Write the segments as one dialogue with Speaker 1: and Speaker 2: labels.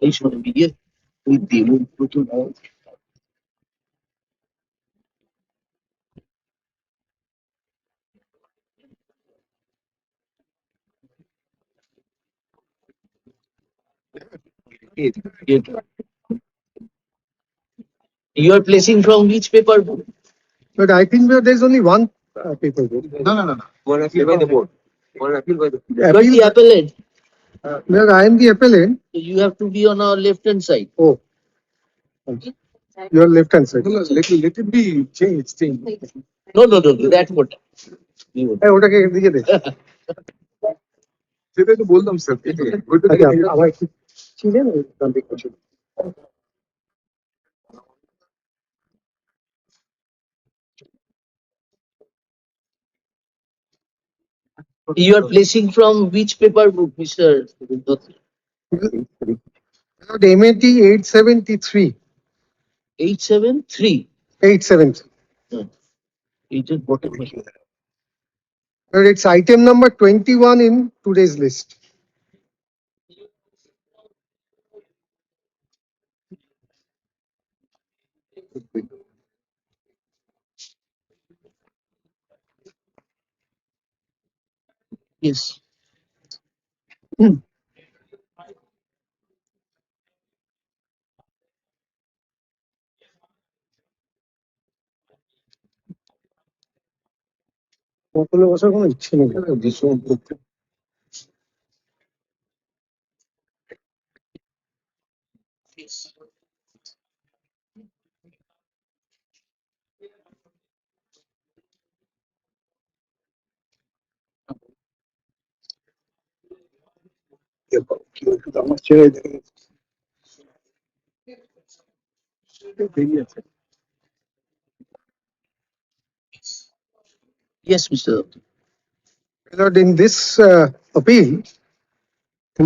Speaker 1: এই সময় বিয়ে ওই দেবুর প্রথম you are placing from which paper book?
Speaker 2: But I think there is only one paper book.
Speaker 3: No. One appeal by the board. One appeal by the.
Speaker 1: You are the appellant.
Speaker 2: Where I am the appellant.
Speaker 1: So you have to be on our left hand side.
Speaker 2: Oh. Your left hand side.
Speaker 3: No, let it be changed.
Speaker 1: No. That what?
Speaker 2: হ্যাঁ ওটাকে দিকে দে
Speaker 3: সেটাই তো বললাম sir.
Speaker 2: আচ্ছা আমার কি ছিলেন কন্টাক্ট করছেন
Speaker 1: You are placing from which paper book, Mr. Dotri?
Speaker 2: MAT 873
Speaker 1: 873.
Speaker 2: 873.
Speaker 1: It is bottom.
Speaker 2: It's item number 21 in today's list.
Speaker 1: Yes.
Speaker 2: বকুলে বসার কোনো ইচ্ছে নেই আমার ছেড়ে
Speaker 1: Yes, Mr. Dotri.
Speaker 2: Lord, in this appeal,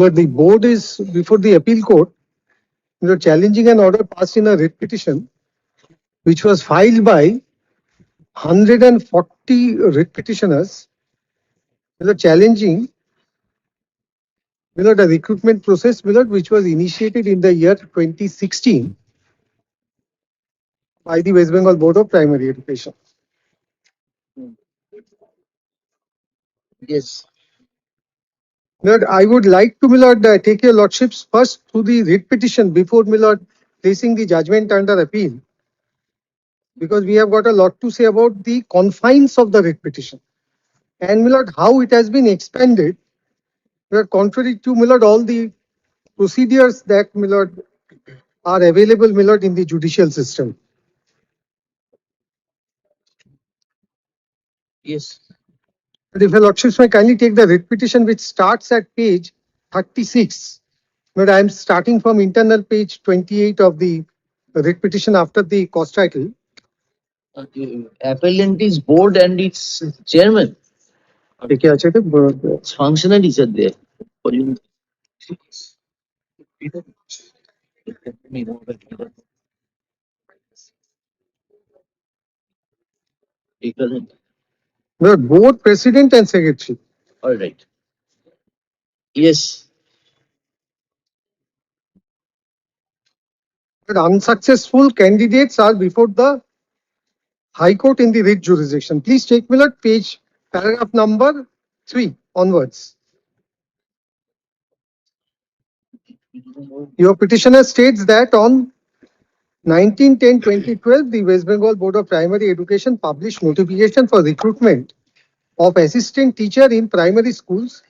Speaker 2: Lord, the board is before the appeal court, Lord, challenging an order passed in a writ petition, which was filed by 140 writ petitioners, Lord, challenging Lord, a recruitment process, Lord, which was initiated in the year 2016 by the West Bengal Board of Primary Education.
Speaker 1: Yes.
Speaker 2: Lord, I would like to, Lord, take your lordships first through the writ petition before, Lord, placing the judgment under appeal, because we have got a lot to say about the confines of the writ petition and, Lord, how it has been expanded, Lord, contrary to, Lord, all the procedures that, Lord, are available, Lord, in the judicial system.
Speaker 1: Yes.
Speaker 2: But if your lordships may kindly take the writ petition, which starts at page 36. But I am starting from internal page 28 of the writ petition after the cause title.
Speaker 1: Appellant is board and its chairman.
Speaker 2: দেখে আছে তো
Speaker 1: Its functionaries are there. For you.
Speaker 2: board president and secretary.
Speaker 1: All right. Yes.
Speaker 2: But unsuccessful candidates are before the High Court in the writ jurisdiction. Please take me at page paragraph number 3 onwards. Your petitioner states that on 19/10/2012, the West Bengal Board of Primary Education published notification for recruitment of assistant teacher in primary schools.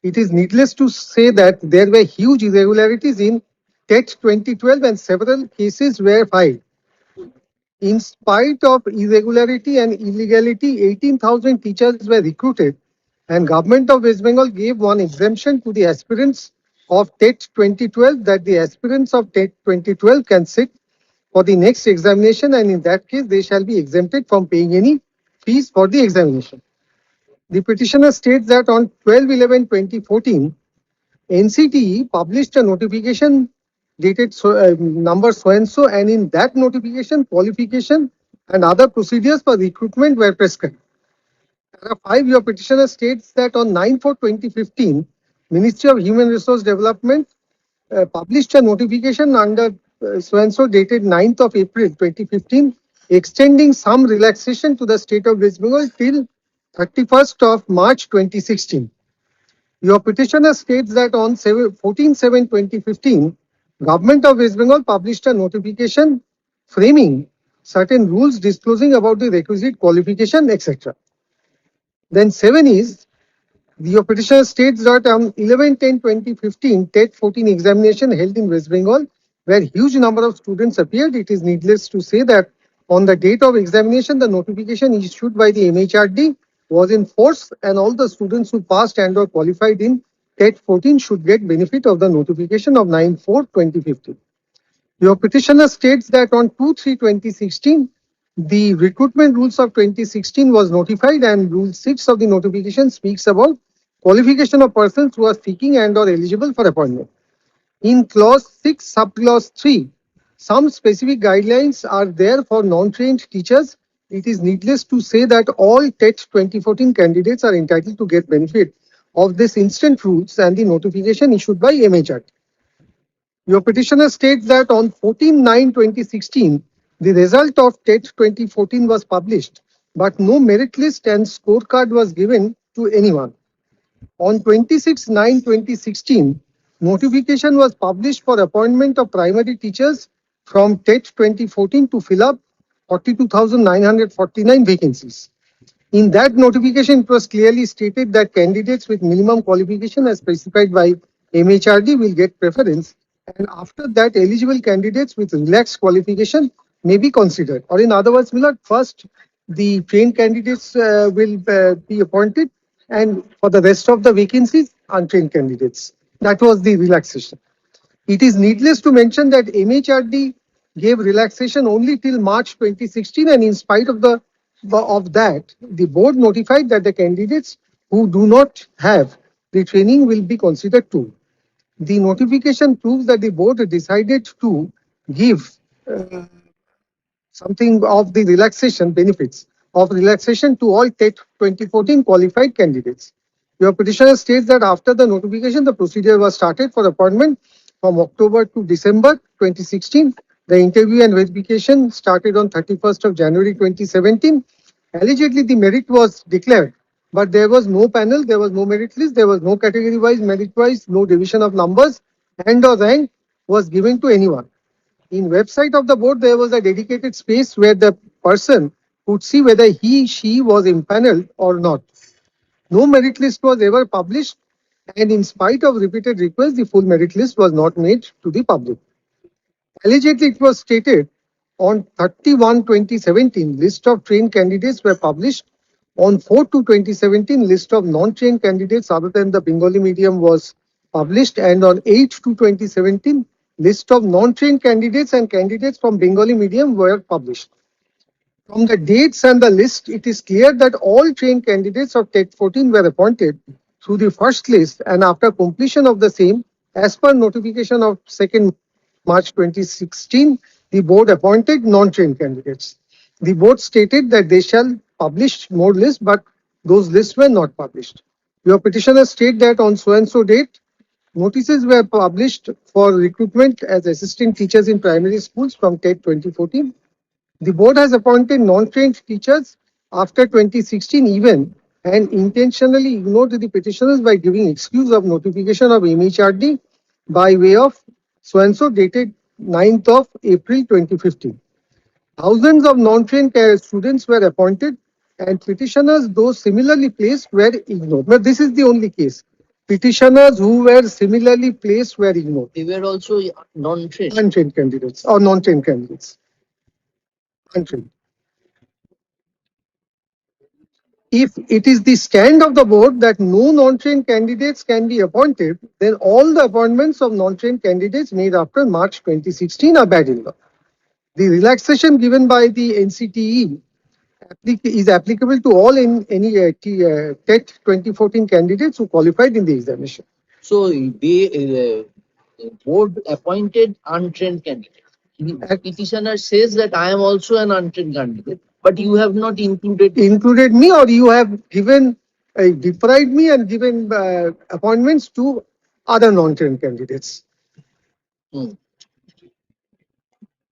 Speaker 2: It is needless to say that there were huge irregularities in TET 2012 and several cases were filed. In spite of irregularity and illegality, 18,000 teachers were recruited, and Government of West Bengal gave one exemption to the aspirants of TET 2012, that the aspirants of TET 2012 can sit for the next examination, and in that case they shall be exempted from paying any fees for the examination. The petitioner states that on 12/11/2014, NCTE published a notification dated number so and so, and in that notification, qualification and other procedures for recruitment were prescribed. Paragraph 5, your petitioner states that on 9/4/2015, Ministry of Human Resource Development published a notification under so-and-so dated 9th of April 2015, extending some relaxation to the state of West Bengal till 31st of March 2016. Your petitioner states that on 14/7/2015, Government of West Bengal published a notification framing certain rules disclosing about the requisite qualification, etc. Then 7 is your petitioner states that on 11/10/2015, TET 14 examination held in West Bengal, where huge number of students appeared. It is needless to say that on the date of examination, the notification issued by the MHRD was in force, and all the students who passed and or qualified in TET 14 should get benefit of the notification of 9/4/2015. Your petitioner states that on 2/3/2016, the recruitment rules of 2016 was notified, and Rule 6 of the notification speaks about qualification of persons who are seeking and or eligible for appointment. In clause 6, subclause 3, some specific guidelines are there for non-trained teachers. It is needless to say that all TET 2014 candidates are entitled to get benefit of this instant rules and the notification issued by MHRD. Your petitioner states that on 14/9/2016, the result of TET 2014 was published, but no merit list and scorecard was given to anyone. On 26/9/2016, notification was published for appointment of primary teachers from TET 2014 to fill up 42,949 vacancies. In that notification, it was clearly stated that candidates with minimum qualification as specified by MHRD will get preference, and after that, eligible candidates with relaxed qualification may be considered. Or in other words, Millard, first the trained candidates will be appointed, and for the rest of the vacancies, untrained candidates. That was the relaxation. It is needless to mention that MHRD gave relaxation only till March 2016, and in spite of that, the board notified that the candidates who do not have the training will be considered too. The notification proves that the board decided to give something of the relaxation benefits of relaxation to all TET 2014 qualified candidates. Your petitioner states that after the notification, the procedure was started for appointment from October to December 2016. The interview and verification started on 31st of January 2017. Allegedly, the merit was declared, but there was no panel, there was no merit list, there was no category-wise, merit-wise, no division of numbers, and or rank was given to anyone. In website of the board, there was a dedicated space where the person could see whether she was impaneled or not. No merit list was ever published, and in spite of repeated requests, the full merit list was not made to the public. Allegedly, it was stated on 31/2017, list of trained candidates were published. On 4/2/2017, list of non-trained candidates other than the Bengali medium was published, and on 8/2/2017, list of non-trained candidates and candidates from Bengali medium were published. From the dates and the list, it is clear that all trained candidates of TET 14 were appointed through the first list, and after completion of the same, as per notification of 2nd March 2016, the board appointed non-trained candidates. The board stated that they shall publish more lists, but those lists were not published. Your petitioner state that on so and so date, notices were published for recruitment as assistant teachers in primary schools from TET 2014. The board has appointed non-trained teachers after 2016 even, and intentionally ignored the petitioners by giving excuse of notification of MHRD by way of so and so dated 9th of April 2015. Thousands of non-trained students were appointed, and petitioners, those similarly placed, were ignored. But this is the only case. Petitioners who were similarly placed were ignored.
Speaker 1: They were also non-trained.
Speaker 2: Untrained candidates or non-trained candidates. Untrained. If it is the stand of the board that no non-trained candidates can be appointed, then all the appointments of non-trained candidates made after March 2016 are bad in law. The relaxation given by the NCTE is applicable to all in any TET 2014 candidates who qualified in the examination.
Speaker 1: So the board appointed untrained candidate. The petitioner says that I am also an untrained candidate, but you have not included
Speaker 2: Me, or you have given deprived me and given appointments to other non-trained candidates.
Speaker 1: Hmm.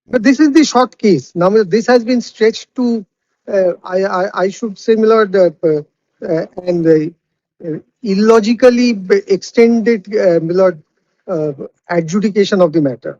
Speaker 2: But this is the short case. Now, this has been stretched to, I should say, my lord, and illogically extended, my lord, adjudication of the matter.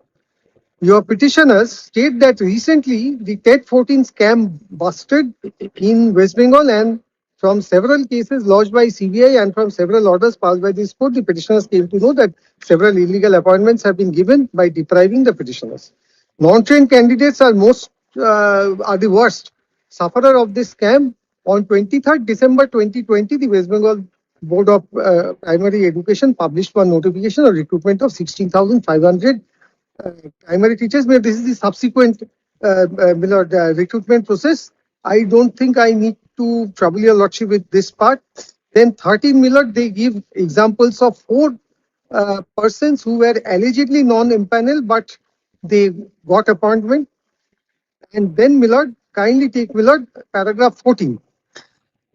Speaker 2: Your petitioners state that recently the TET-14 scam busted in West Bengal, and from several cases lodged by CBI and from several orders passed by this court, the petitioners came to know that several illegal appointments have been given by depriving the petitioners. Non-trained candidates are the worst sufferer of this scam. On 23rd December 2020, the West Bengal Board of Primary Education published one notification of recruitment of 16,500 uh, primary teachers, but this is the subsequent recruitment process. I don't think I need to trouble your lordship with this part. Then 13 Millard, they give examples of four persons who were allegedly non-empaneled, but they got appointment. And then Millard, kindly take Millard, paragraph 14.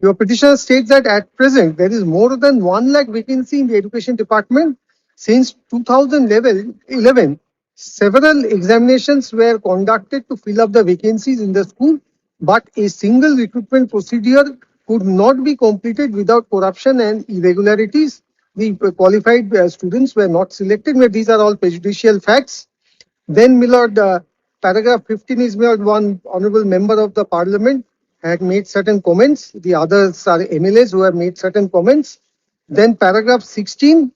Speaker 2: Your petitioner states that at present there is more than 1 lakh vacancy in the education department. Since 2011, several examinations were conducted to fill up the vacancies in the school, but a single recruitment procedure could not be completed without corruption and irregularities. The qualified students were not selected. But these are all prejudicial facts. Then, Milord, paragraph 15 is, Milord, one honorable member of the parliament had made certain comments. The others are MLAs who have made certain comments. Then paragraph 16,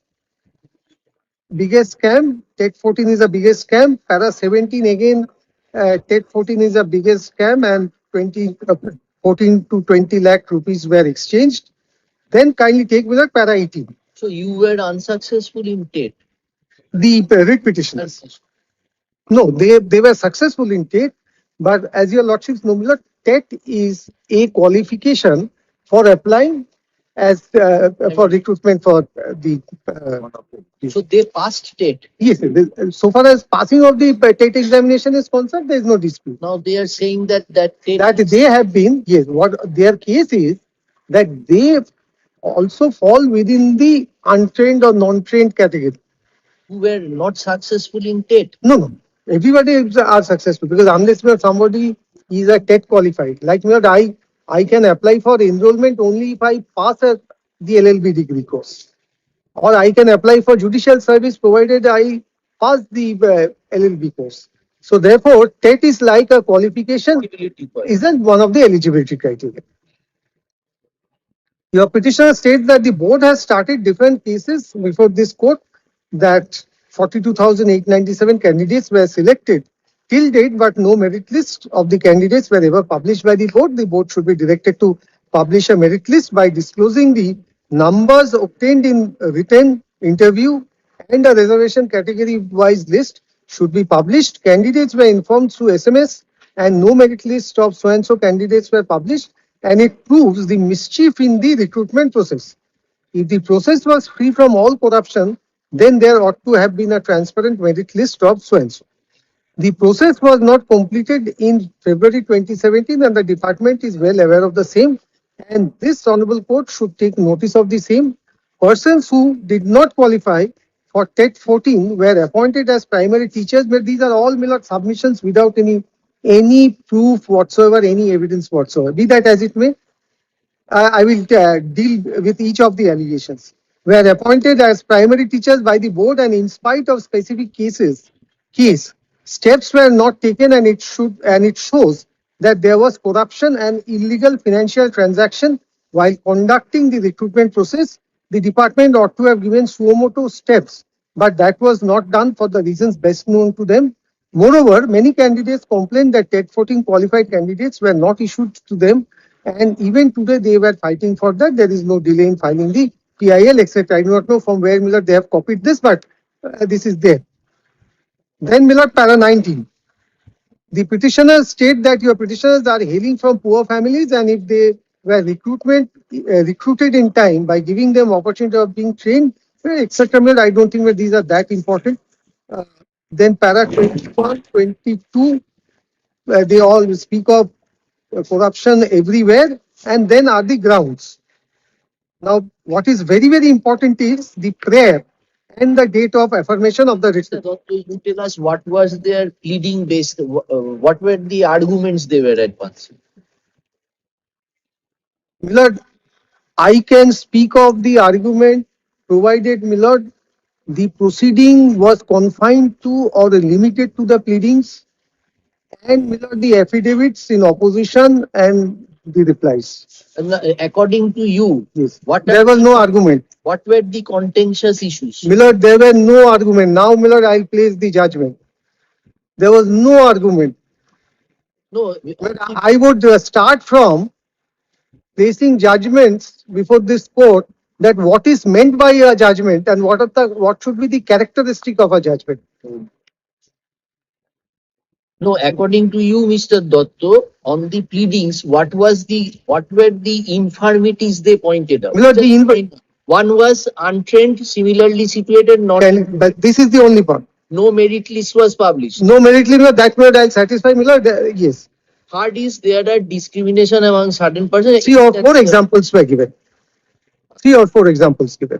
Speaker 2: biggest scam. TET 14 is the biggest scam. Para 17 again, TET 14 is the biggest scam, and 14 to 20 lakh rupees were exchanged. Then kindly take with that para 18.
Speaker 1: So you were unsuccessful in TET.
Speaker 2: The writ petitioners. No, they were successful in TET, but as your lordships know, TET is a qualification for applying as for recruitment for the.
Speaker 1: So they passed TET.
Speaker 2: Yes, so far as passing of the TET examination is concerned, there is no dispute.
Speaker 1: Now they are saying that TET.
Speaker 2: That they have been, yes, what their case is that they also fall within the untrained or non-trained category.
Speaker 1: Who were not successful in TET.
Speaker 2: No. Everybody are successful because unless somebody is a TET qualified, like me, I can apply for enrollment only if I pass the LLB degree course, or I can apply for judicial service provided I pass the LLB course. So therefore, TET is like a qualification, isn't one of the eligibility criteria. Your petitioner states that the board has started different cases before this court, that 42,897 candidates were selected till date, but no merit list of the candidates were ever published by the board. The board should be directed to publish a merit list by disclosing the numbers obtained in a written interview, and a reservation category wise list should be published. Candidates were informed through SMS, and no merit list of so and so candidates were published, and it proves the mischief in the recruitment process. If the process was free from all corruption, then there ought to have been a transparent merit list of so and so. The process was not completed in February 2017, and the department is well aware of the same. And this honorable court should take notice of the same. Persons who did not qualify for TET 14 were appointed as primary teachers, but these are all Millard submissions without any proof whatsoever, any evidence whatsoever. Be that as it may, I will deal with each of the allegations. Were appointed as primary teachers by the board, and in spite of specific steps were not taken, and it shows that there was corruption and illegal financial transaction while conducting the recruitment process. The department ought to have given suo motu steps, but that was not done for the reasons best known to them. Moreover, many candidates complained that TET 14 qualified candidates were not issued to them, and even today they were fighting for that. There is no delay in filing the PIL, etc. I do not know from where Miller they have copied this, but this is there. Then Miller, para 19. The petitioners state that your petitioners are hailing from poor families, and if they were recruited in time by giving them opportunity of being trained, etc. I don't think that these are that important. Then para 21, 22, they all speak of corruption everywhere, and then are the grounds. Now, what is very, very important is the prayer and the date of affirmation of the
Speaker 1: Mr.
Speaker 2: written.
Speaker 1: Dotto, you tell us what was their pleading based, what were the arguments they were advancing?
Speaker 2: Milord, I can speak of the argument provided, Milord, the proceeding was confined to or limited to the pleadings and, Milord, the affidavits in opposition and the replies.
Speaker 1: And, according to you,
Speaker 2: Yes.
Speaker 1: what
Speaker 2: There was no argument.
Speaker 1: what were the contentious issues?
Speaker 2: Milord, there were no argument. Now, Milord, I'll place the judgment. There was no argument.
Speaker 1: No,
Speaker 2: But I would start from placing judgments before this court that what is meant by a judgment and what should be the characteristic of a judgment.
Speaker 1: no, according to you, Mr. Dotto, on the pleadings, what were the infirmities they pointed out?
Speaker 2: Milord,
Speaker 1: One was untrained, similarly situated, not
Speaker 2: but this is the only part.
Speaker 1: no merit list was published.
Speaker 2: No merit limit, that Milord, I'll satisfy Milord. Yes.
Speaker 1: Third is there are discrimination among certain persons.
Speaker 2: Three or four examples were given. 3 or 4 examples given.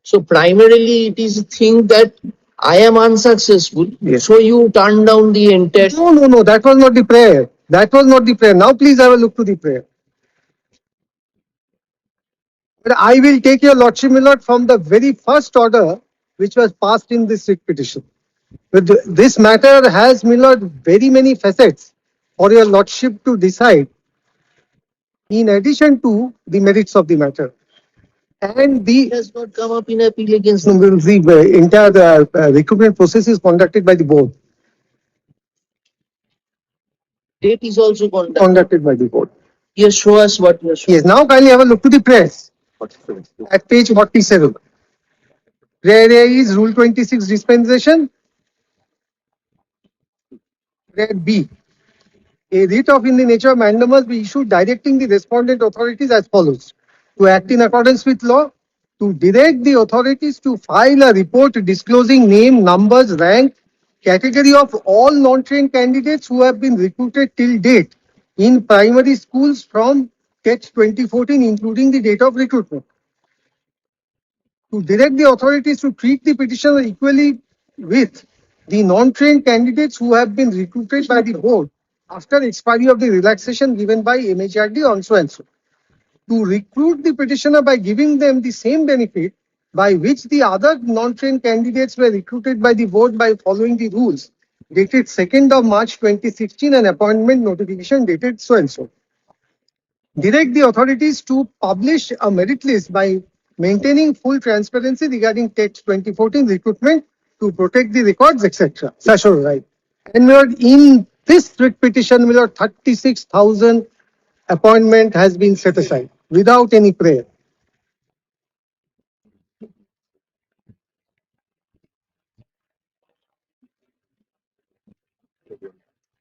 Speaker 1: So primarily it is a thing that I am unsuccessful.
Speaker 2: Yes.
Speaker 1: So you turn down the entire.
Speaker 2: No. That was not the prayer. That was not the prayer. Now please have a look to the prayer. But I will take your Lordship, Milord, from the very first order which was passed in this writ petition. But this matter has, Milord, very many facets for your Lordship to decide in addition to the merits of the matter. And
Speaker 1: It has not come up in appeal against
Speaker 2: the entire recruitment process is conducted by the board.
Speaker 1: state is also
Speaker 2: Conducted by the board.
Speaker 1: Yes, show us what you are showing.
Speaker 2: Yes, now kindly have a look to the press at page 47. Prayer A is Rule 26 dispensation. Prayer B. A writ of in the nature of mandamus be issued directing the respondent authorities as follows: to act in accordance with law, to direct the authorities to file a report disclosing name, numbers, rank, category of all non-trained candidates who have been recruited till date in primary schools from CAT 2014, including the date of recruitment. To direct the authorities to treat the petitioner equally with the non-trained candidates who have been recruited by the board after expiry of the relaxation given by MHRD on so and so. To recruit the petitioner by giving them the same benefit by which the other non-trained candidates were recruited by the board by following the rules dated 2nd of March 2016 and appointment notification dated so and so. Direct the authorities to publish a merit list by maintaining full transparency regarding TET 2014 recruitment to protect the records, etc. Such a right. And Milord, in this writ petition, Milord, 36,000 appointment has been set aside without any prayer.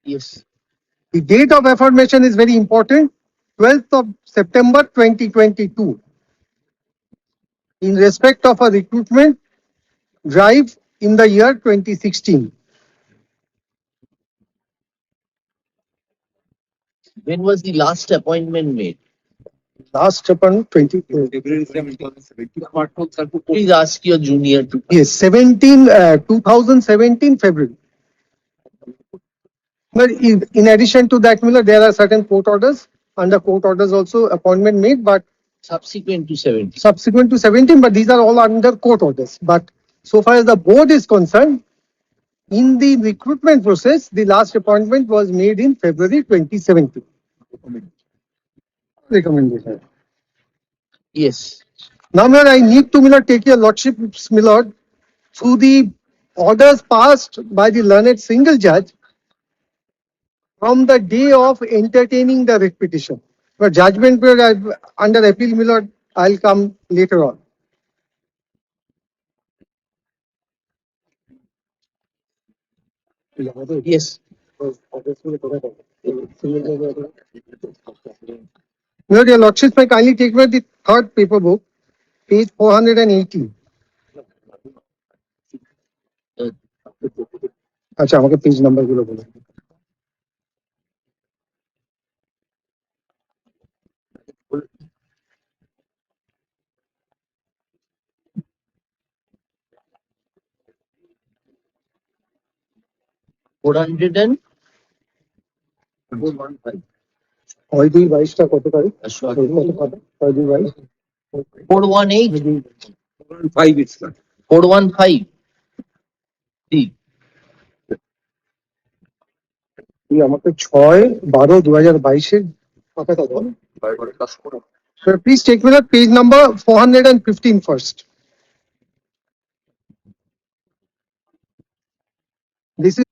Speaker 1: Yes.
Speaker 2: The date of affirmation is very important. 12th of September 2022. In respect of a recruitment drive in the year 2016.
Speaker 1: When was the last appointment made?
Speaker 2: Last upon 20.
Speaker 1: Please ask your junior to.
Speaker 2: Yes, 2017 February. But in addition to that, Miller, there are certain court orders. Under court orders also appointment made, but
Speaker 1: Subsequent to 17.
Speaker 2: subsequent to 17, but these are all under court orders. But so far as the board is concerned, in the recruitment process, the last appointment was made in February 2017. Recommendation.
Speaker 1: Yes.
Speaker 2: Now, Miller, I need to, Miller, take your lordship's, Miller, through the orders passed by the learned single judge from the day of entertaining the writ petition. But judgment period under appeal, Miller, I'll come later on.
Speaker 1: Yes.
Speaker 2: Miller, your lordship may kindly take me the third paper book, page 480. আচ্ছা আমাকে page number গুলো বলো
Speaker 1: 400 and
Speaker 2: 6-2-22 কত তারিখ?
Speaker 1: Ashwani.
Speaker 2: কত কত? 6-2-22
Speaker 1: 418,
Speaker 3: 5 it's not.
Speaker 1: 415. See,
Speaker 2: তুই আমাকে 6-12-2022 পাঠাটা দাও। Sir, please take me the page number 415 first. This is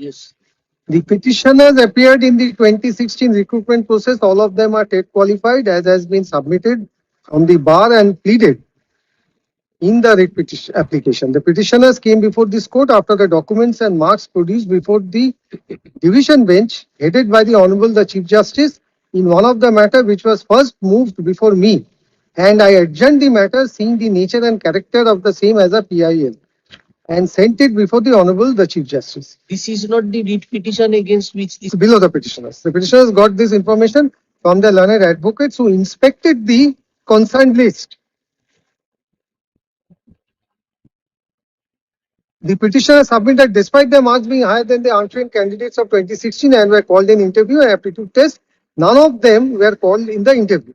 Speaker 1: yes.
Speaker 2: the petitioners appeared in the 2016 recruitment process. All of them are TET qualified, as has been submitted from the bar and pleaded in the writ petition application. The petitioners came before this court after the documents and marks produced before the division bench, headed by the Honorable the Chief Justice, in one of the matter which was first moved before me, and I adjourned the matter, seeing the nature and character of the same as a PIL, and sent it before the Honorable the Chief Justice.
Speaker 1: This is not the writ petition against which this.
Speaker 2: Below the petitioners. The petitioners got this information from the learned advocates who inspected the concerned list. The petitioners submitted, despite their marks being higher than the untrained candidates of 2016 and were called in interview and aptitude test, none of them were called in the interview.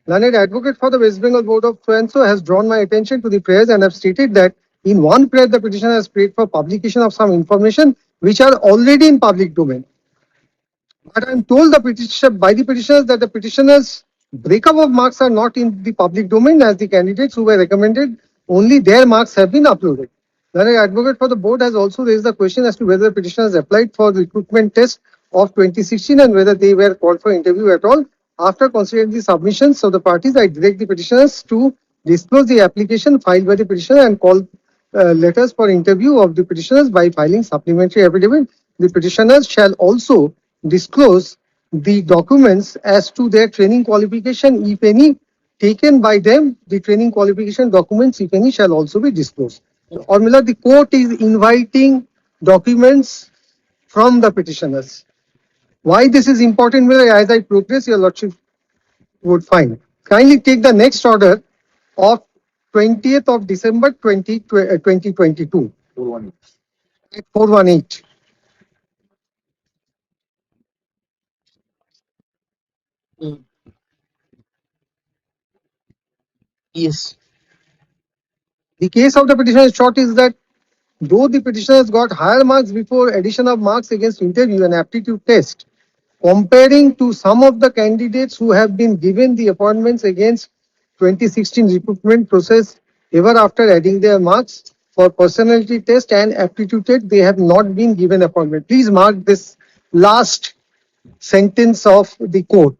Speaker 2: Learned advocate for the West Bengal Board of so has drawn my attention to the prayers and have stated that in one prayer the petitioner has prayed for publication of some information which are already in public domain. But I am told by the petitioners that the petitioners' breakup of marks are not in the public domain, as the candidates who were recommended, only their marks have been uploaded. The advocate for the board has also raised the question as to whether the petitioners applied for the recruitment test of 2016 and whether they were called for interview at all. After considering the submissions of the parties, I direct the petitioners to disclose the application filed by the petitioner and call letters for interview of the petitioners by filing supplementary affidavit. The petitioners shall also disclose the documents as to their training qualification, if any, taken by them. The training qualification documents, if any, shall also be disclosed. Or Miller, the court is inviting documents from the petitioners. Why this is important, Miller, as I progress, your lordship would find. Kindly take the next order of 20th of December 2022 at 418.
Speaker 1: Yes.
Speaker 2: The case of the petitioner in short is that though the petitioners got higher marks before addition of marks against interview and aptitude test, comparing to some of the candidates who have been given the appointments against 2016 recruitment process, ever after adding their marks for personality test and aptitude test, they have not been given appointment. Please mark this last sentence of the court.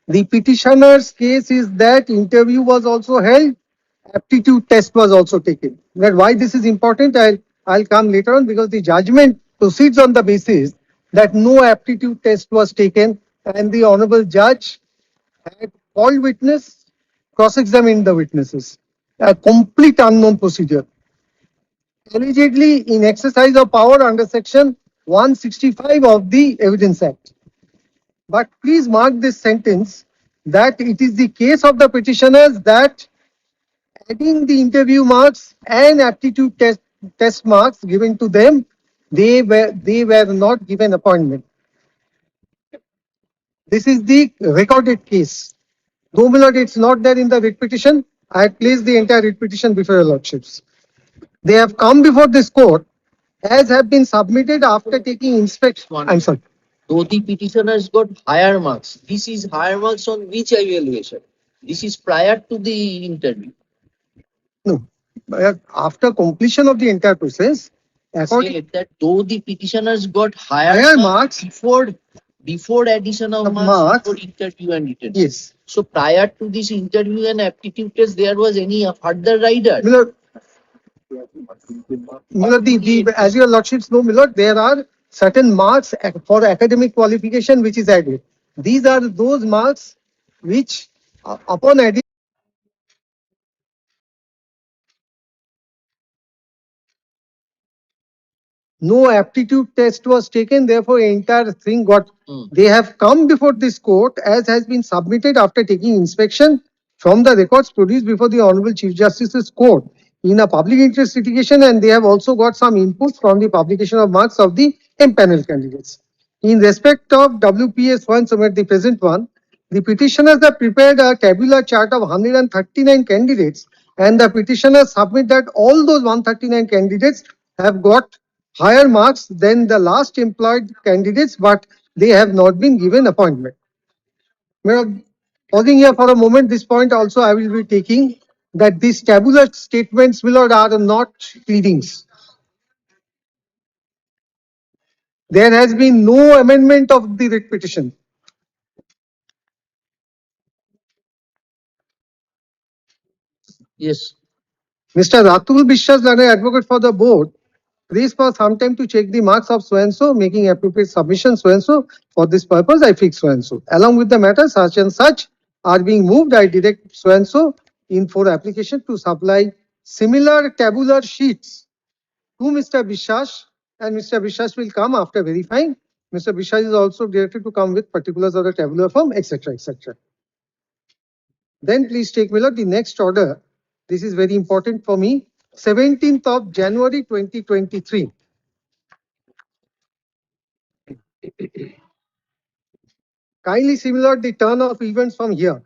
Speaker 2: The petitioner's case is that interview was also held, aptitude test was also taken. That why this is important, I'll come later on, because the judgment proceeds on the basis that no aptitude test was taken and the honorable judge had called witness, cross-examined the witnesses. A complete unknown procedure. Allegedly in exercise of power under section 165 of the Evidence Act. But please mark this sentence that it is the case of the petitioners that adding the interview marks and aptitude test marks given to them, they were not given appointment. This is the recorded case. Though my lord, it's not there in the writ petition, I had placed the entire writ petition before your lordships. They have come before this court as have been submitted after taking inspection. I'm sorry.
Speaker 1: Though the petitioners got higher marks, this is higher marks on which evaluation? This is prior to the interview.
Speaker 2: No. After completion of the entire process,
Speaker 1: Say that though the petitioners got higher
Speaker 2: higher marks
Speaker 1: before addition of marks before interview and written.
Speaker 2: Yes.
Speaker 1: So prior to this interview and aptitude test, there was any further rider?
Speaker 2: Milord, as your lordships know, Milord, there are certain marks for academic qualification which is added. These are those marks which upon adding no aptitude test was taken, therefore entire thing got they have come before this court as has been submitted after taking inspection from the records produced before the Honorable Chief Justice's court in a public interest litigation, and they have also got some input from the publication of marks of the empaneled candidates. In respect of WPS 1 submit the present one, the petitioners have prepared a tabular chart of 139 candidates, and the petitioners submit that all those 139 candidates have got higher marks than the last employed candidates, but they have not been given appointment. Well, pausing here for a moment, this point also I will be taking that these tabular statements will or are not pleadings. There has been no amendment of the writ petition.
Speaker 1: Yes.
Speaker 2: Mr. Ratul Bishwas, an advocate for the board, please for some time to check the marks of so and so, making appropriate submission so and so. For this purpose, I fix so and so. Along with the matter, such and such are being moved. I direct so and so in for application to supply similar tabular sheets to Mr. Bishwas, and Mr. Bishwas will come after verifying. Mr. Bishwas is also directed to come with particulars of the tabular form, etc., etc. Then please take me the next order. This is very important for me. 17th of January 2023. Kindly simulate the turn of events from here.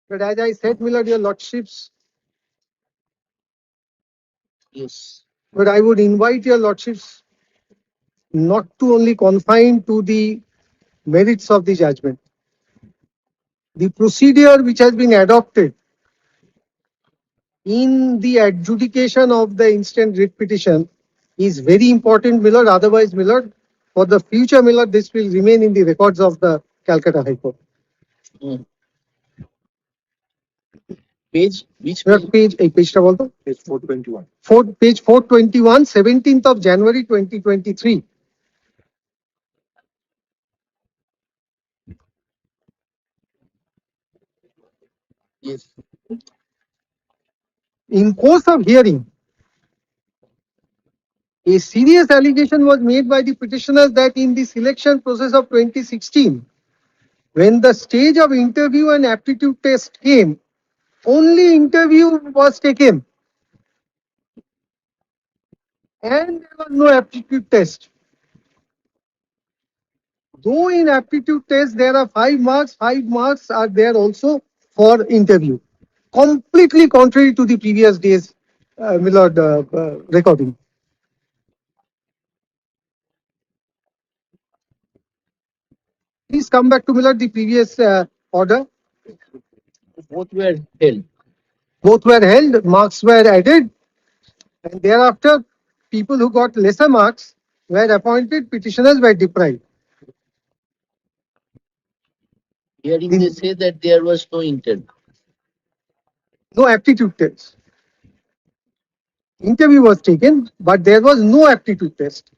Speaker 2: But as I said, Millard, your lordships,
Speaker 1: Yes.
Speaker 2: but I would invite your lordships not to only confine to the merits of the judgment. The procedure which has been adopted in the adjudication of the instant writ petition is very important, Millard. Otherwise, Millard, for the future, Millard, this will remain in the records of the Calcutta High Court.
Speaker 1: Mm. Page? Which
Speaker 2: Millard,
Speaker 1: page?
Speaker 2: page টা
Speaker 3: Page 421.
Speaker 2: page 421, 17th of January 2023.
Speaker 1: Yes.
Speaker 2: In course of hearing, a serious allegation was made by the petitioners that in the selection process of 2016, when the stage of interview and aptitude test came, only interview was taken and there was no aptitude test. Though in aptitude test there are 5 marks are there also for interview. Completely contrary to the previous days, Millard recording. Please come back to Millard the previous order.
Speaker 1: Both were held.
Speaker 2: Both were held, marks were added, and thereafter, people who got lesser marks were appointed, petitioners were deprived.
Speaker 1: Hearing they
Speaker 2: The,
Speaker 1: say that there was no intent.
Speaker 2: no aptitude test. Interview was taken, but there was no aptitude test.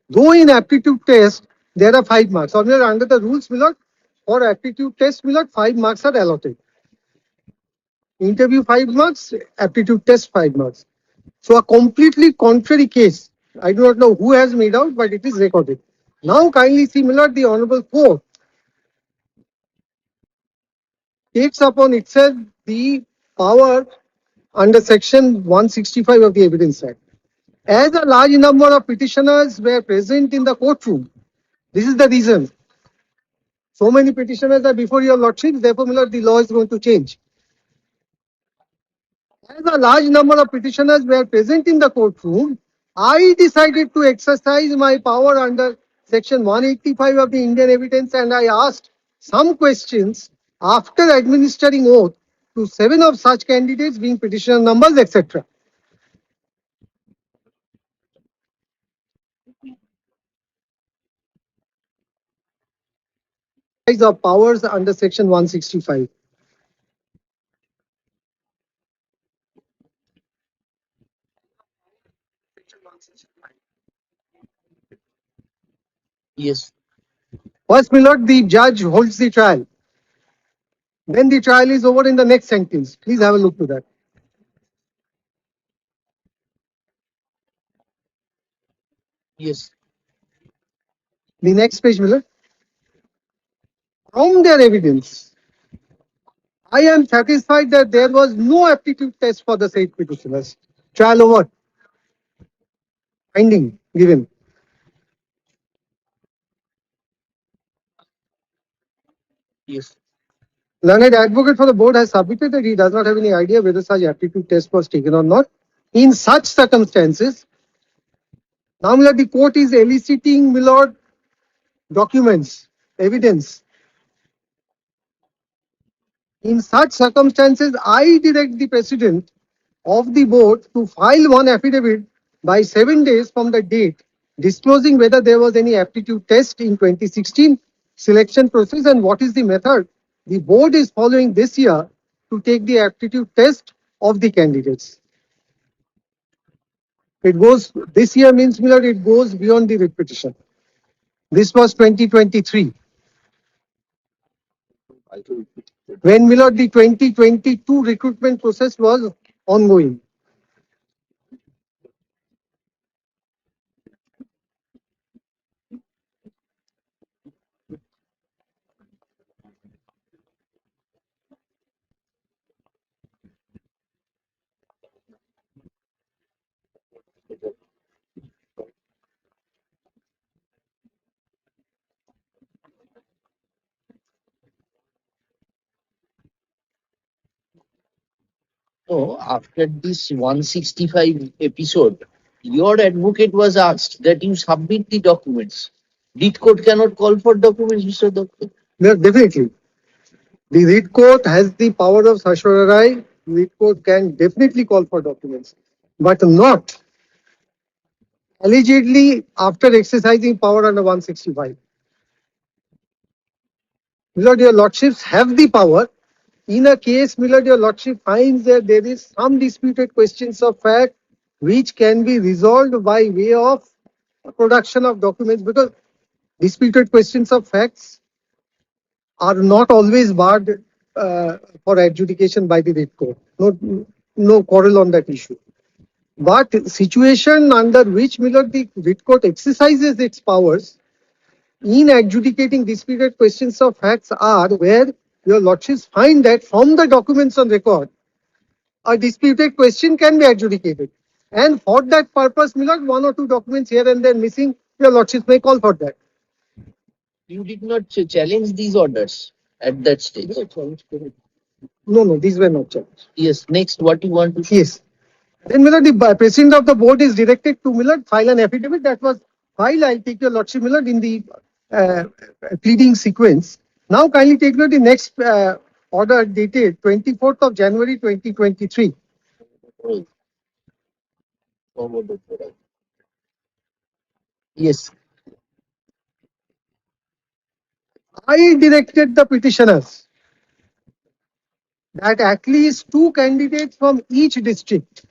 Speaker 2: Though in aptitude test, there are 5 marks. Under the rules, Millard, for aptitude test, Millard, 5 marks are allotted. Interview 5 marks, aptitude test 5 marks. So a completely contrary case. I do not know who has made out, but it is recorded. Now kindly see, Millard, the Honorable Court takes upon itself the power under section 165 of the Evidence Act. As a large number of petitioners were present in the courtroom, this is the reason. So many petitioners are before your lordships, therefore, Millard, the law is going to change. As a large number of petitioners were present in the courtroom, I decided to exercise my power under section 185 of the Indian Evidence, and I asked some questions after administering oath to 7 of such candidates being petitioner numbers, etc. Of powers under section 165.
Speaker 1: Yes.
Speaker 2: First, my lord, the judge holds the trial. Then the trial is over in the next sentence. Please have a look to that.
Speaker 1: Yes.
Speaker 2: The next page, my lord. From their evidence, I am satisfied that there was no aptitude test for the said petitioners. Trial over. Finding given.
Speaker 1: Yes.
Speaker 2: Learned advocate for the board has submitted that he does not have any idea whether such aptitude test was taken or not. In such circumstances, now my lord, the court is eliciting, my lord, documents, evidence. In such circumstances, I direct the president of the board to file one affidavit by 7 days from the date disclosing whether there was any aptitude test in 2016 selection process and what is the method the board is following this year to take the aptitude test of the candidates. It goes, this year means, Miller, it goes beyond the repetition. This was 2023. When, Miller, the 2022 recruitment process was ongoing.
Speaker 1: So after this 165 episode, your advocate was asked that you submit the documents. Did court cannot call for documents, Mr. Doctor?
Speaker 2: Miller, definitely. The read court has the power of certiorari. Read court can definitely call for documents, but not allegedly after exercising power under 165. Milord, your lordships have the power. In a case, Milord, your lordship finds that there is some disputed questions of fact which can be resolved by way of production of documents, because disputed questions of facts are not always barred for adjudication by the Red Court. No quarrel on that issue. But situation under which, Milord, the Red Court exercises its powers in adjudicating disputed questions of facts are where your lordships find that from the documents on record, a disputed question can be adjudicated. And for that purpose, Milord, one or two documents here and there missing, your lordships may call for that.
Speaker 1: You did not challenge these orders at that stage.
Speaker 2: No, these were not challenged.
Speaker 1: Yes. Next, what you want to say?
Speaker 2: Yes. Then, Millard, the president of the board is directed to, Millard, file an affidavit that was filed. I'll take your lordship, Millard, in the uh, pleading sequence. Now, kindly take note the next order dated 24th of January 2023.
Speaker 1: Yes.
Speaker 2: I directed the petitioners that at least two candidates from each district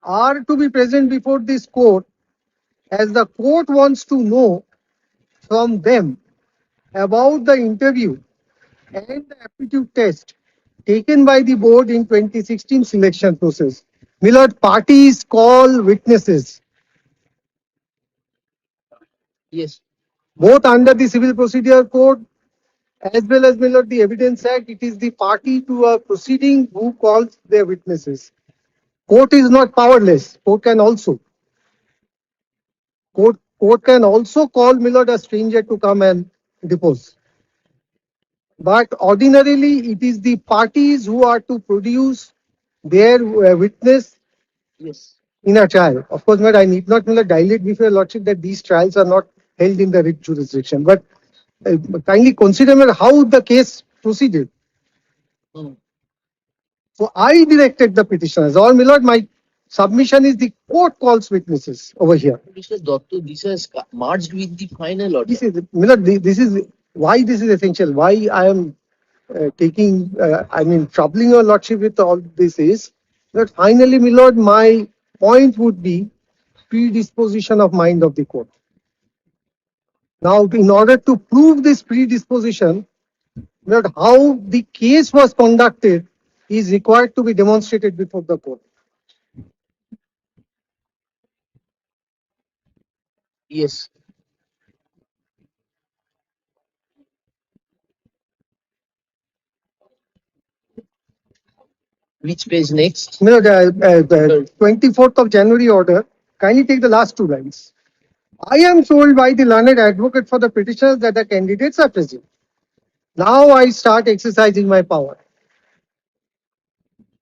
Speaker 2: are to be present before this court, as the court wants to know from them about the interview and the aptitude test taken by the board in 2016 selection process. Millard, parties call witnesses.
Speaker 1: Yes.
Speaker 2: Both under the Civil Procedure Code as well as, Millard, the Evidence Act, it is the party to a proceeding who calls their witnesses. Court is not powerless. Court can also call, Millard, a stranger to come and depose. But ordinarily, it is the parties who are to produce their witness.
Speaker 1: Yes.
Speaker 2: In a trial. Of course, I need not dilate before your lordship that these trials are not held in the writ jurisdiction. But kindly consider how the case proceeded.
Speaker 1: Hmm.
Speaker 2: So I directed the petitioners. Or, my lord, my submission is the court calls witnesses over here.
Speaker 1: Mr. Doctor, this has merged with the final order.
Speaker 2: This is, my lord, this is why this is essential. Why I am troubling your lordship with all this is that finally, my lord, my point would be predisposition of mind of the court. Now, in order to prove this predisposition, that how the case was conducted is required to be demonstrated before the court.
Speaker 1: Yes. Which page next?
Speaker 2: The 24th of January order, kindly take the last two lines. I am told by the learned advocate for the petitioners that the candidates are present. Now I start exercising my power.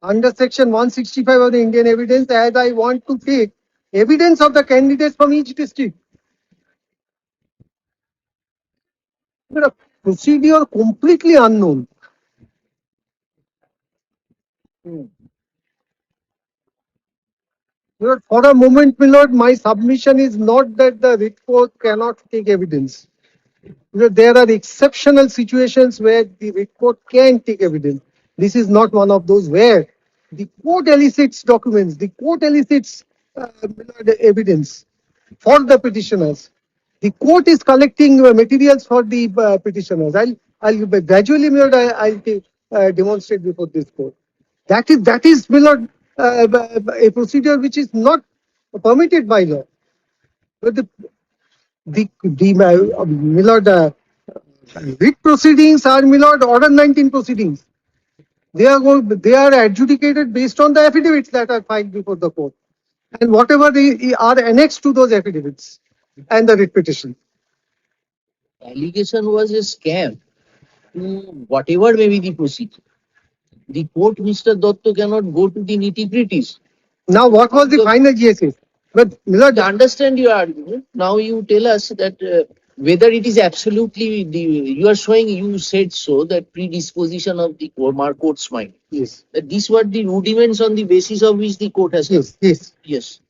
Speaker 2: Under section 165 of the Indian Evidence, as I want to take evidence of the candidates from each district. A procedure completely unknown. For a moment, my lord, my submission is not that the writ court cannot take evidence. There are exceptional situations where the writ court can take evidence. This is not one of those where the court elicits documents, the court elicits the evidence for the petitioners. The court is collecting materials for the petitioners. I'll gradually, my lord, I'll demonstrate before this court. That is, my lord, a procedure which is not permitted by law. But my lord, writ proceedings are, my lord, Order 19 proceedings. They are adjudicated based on the affidavits that are filed before the court and whatever they are annexed to those affidavits and the writ petition.
Speaker 1: Allegation was a scam to whatever may be the procedure. The court, Mr. Dotto, cannot go to the nitty-gritties.
Speaker 2: Now, what was the final GSA? But, my lord,
Speaker 1: I understand your argument. Now you tell us that whether it is absolutely you are showing, you said so, that predisposition of the court's mind.
Speaker 2: yes,
Speaker 1: That these were the rudiments on the basis of which the court has.
Speaker 2: yes.
Speaker 1: Yes.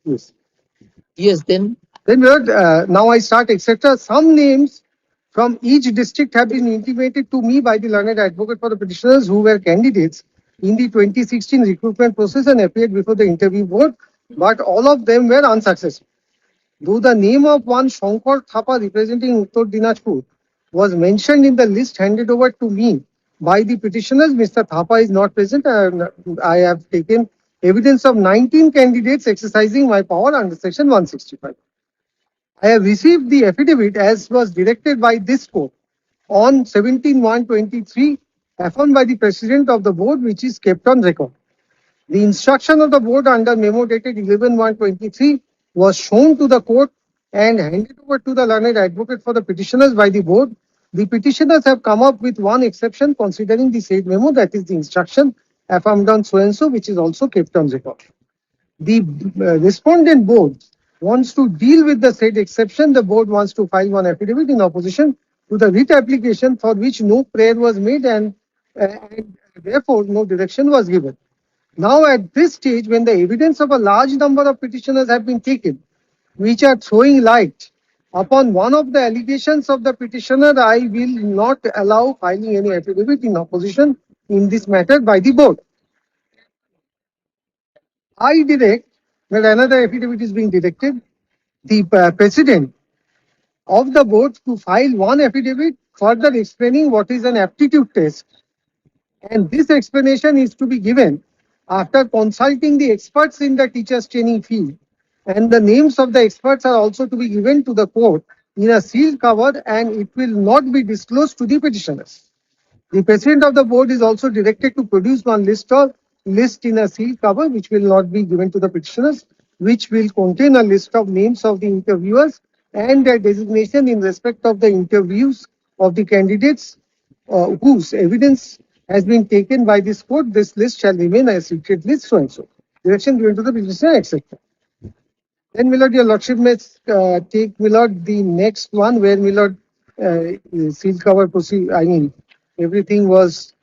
Speaker 1: Yes. Then
Speaker 2: Then, my lord, now I start, etc. Some names from each district have been intimated to me by the learned advocate for the petitioners who were candidates in the 2016 recruitment process and appeared before the interview board, but all of them were unsuccessful. Though the name of one Shankar Thapa representing Uttar Dinajpur was mentioned in the list handed over to me by the petitioners, Mr. Thapa is not present, and I have taken evidence of 19 candidates exercising my power under section 165. I have received the affidavit as was directed by this court on 17/1/23, affirmed by the president of the board, which is kept on record. The instruction of the board under memo dated 11/1/23 was shown to the court and handed over to the learned advocate for the petitioners by the board. The petitioners have come up with one exception considering the said memo, that is the instruction affirmed on so and so, which is also kept on record. The respondent board wants to deal with the said exception. The board wants to file one affidavit in opposition to the writ application for which no prayer was made and therefore no direction was given. Now, at this stage, when the evidence of a large number of petitioners have been taken, which are throwing light upon one of the allegations of the petitioner, I will not allow filing any affidavit in opposition in this matter by the board. I direct that another affidavit is being directed. The president of the board to file one affidavit further explaining what is an aptitude test. And this explanation is to be given after consulting the experts in the teachers training field. And the names of the experts are also to be given to the court in a sealed cover and it will not be disclosed to the petitioners. The president of the board is also directed to produce one list in a sealed cover, which will not be given to the petitioners, which will contain a list of names of the interviewers and their designation in respect of the interviews of the candidates whose evidence has been taken by this court. This list shall remain a secret list, so and so. Direction given to the petitioner, etc. Then, my lord, your lordship may take, my lord, the next one where, my lord, seal cover proceed. I mean, everything was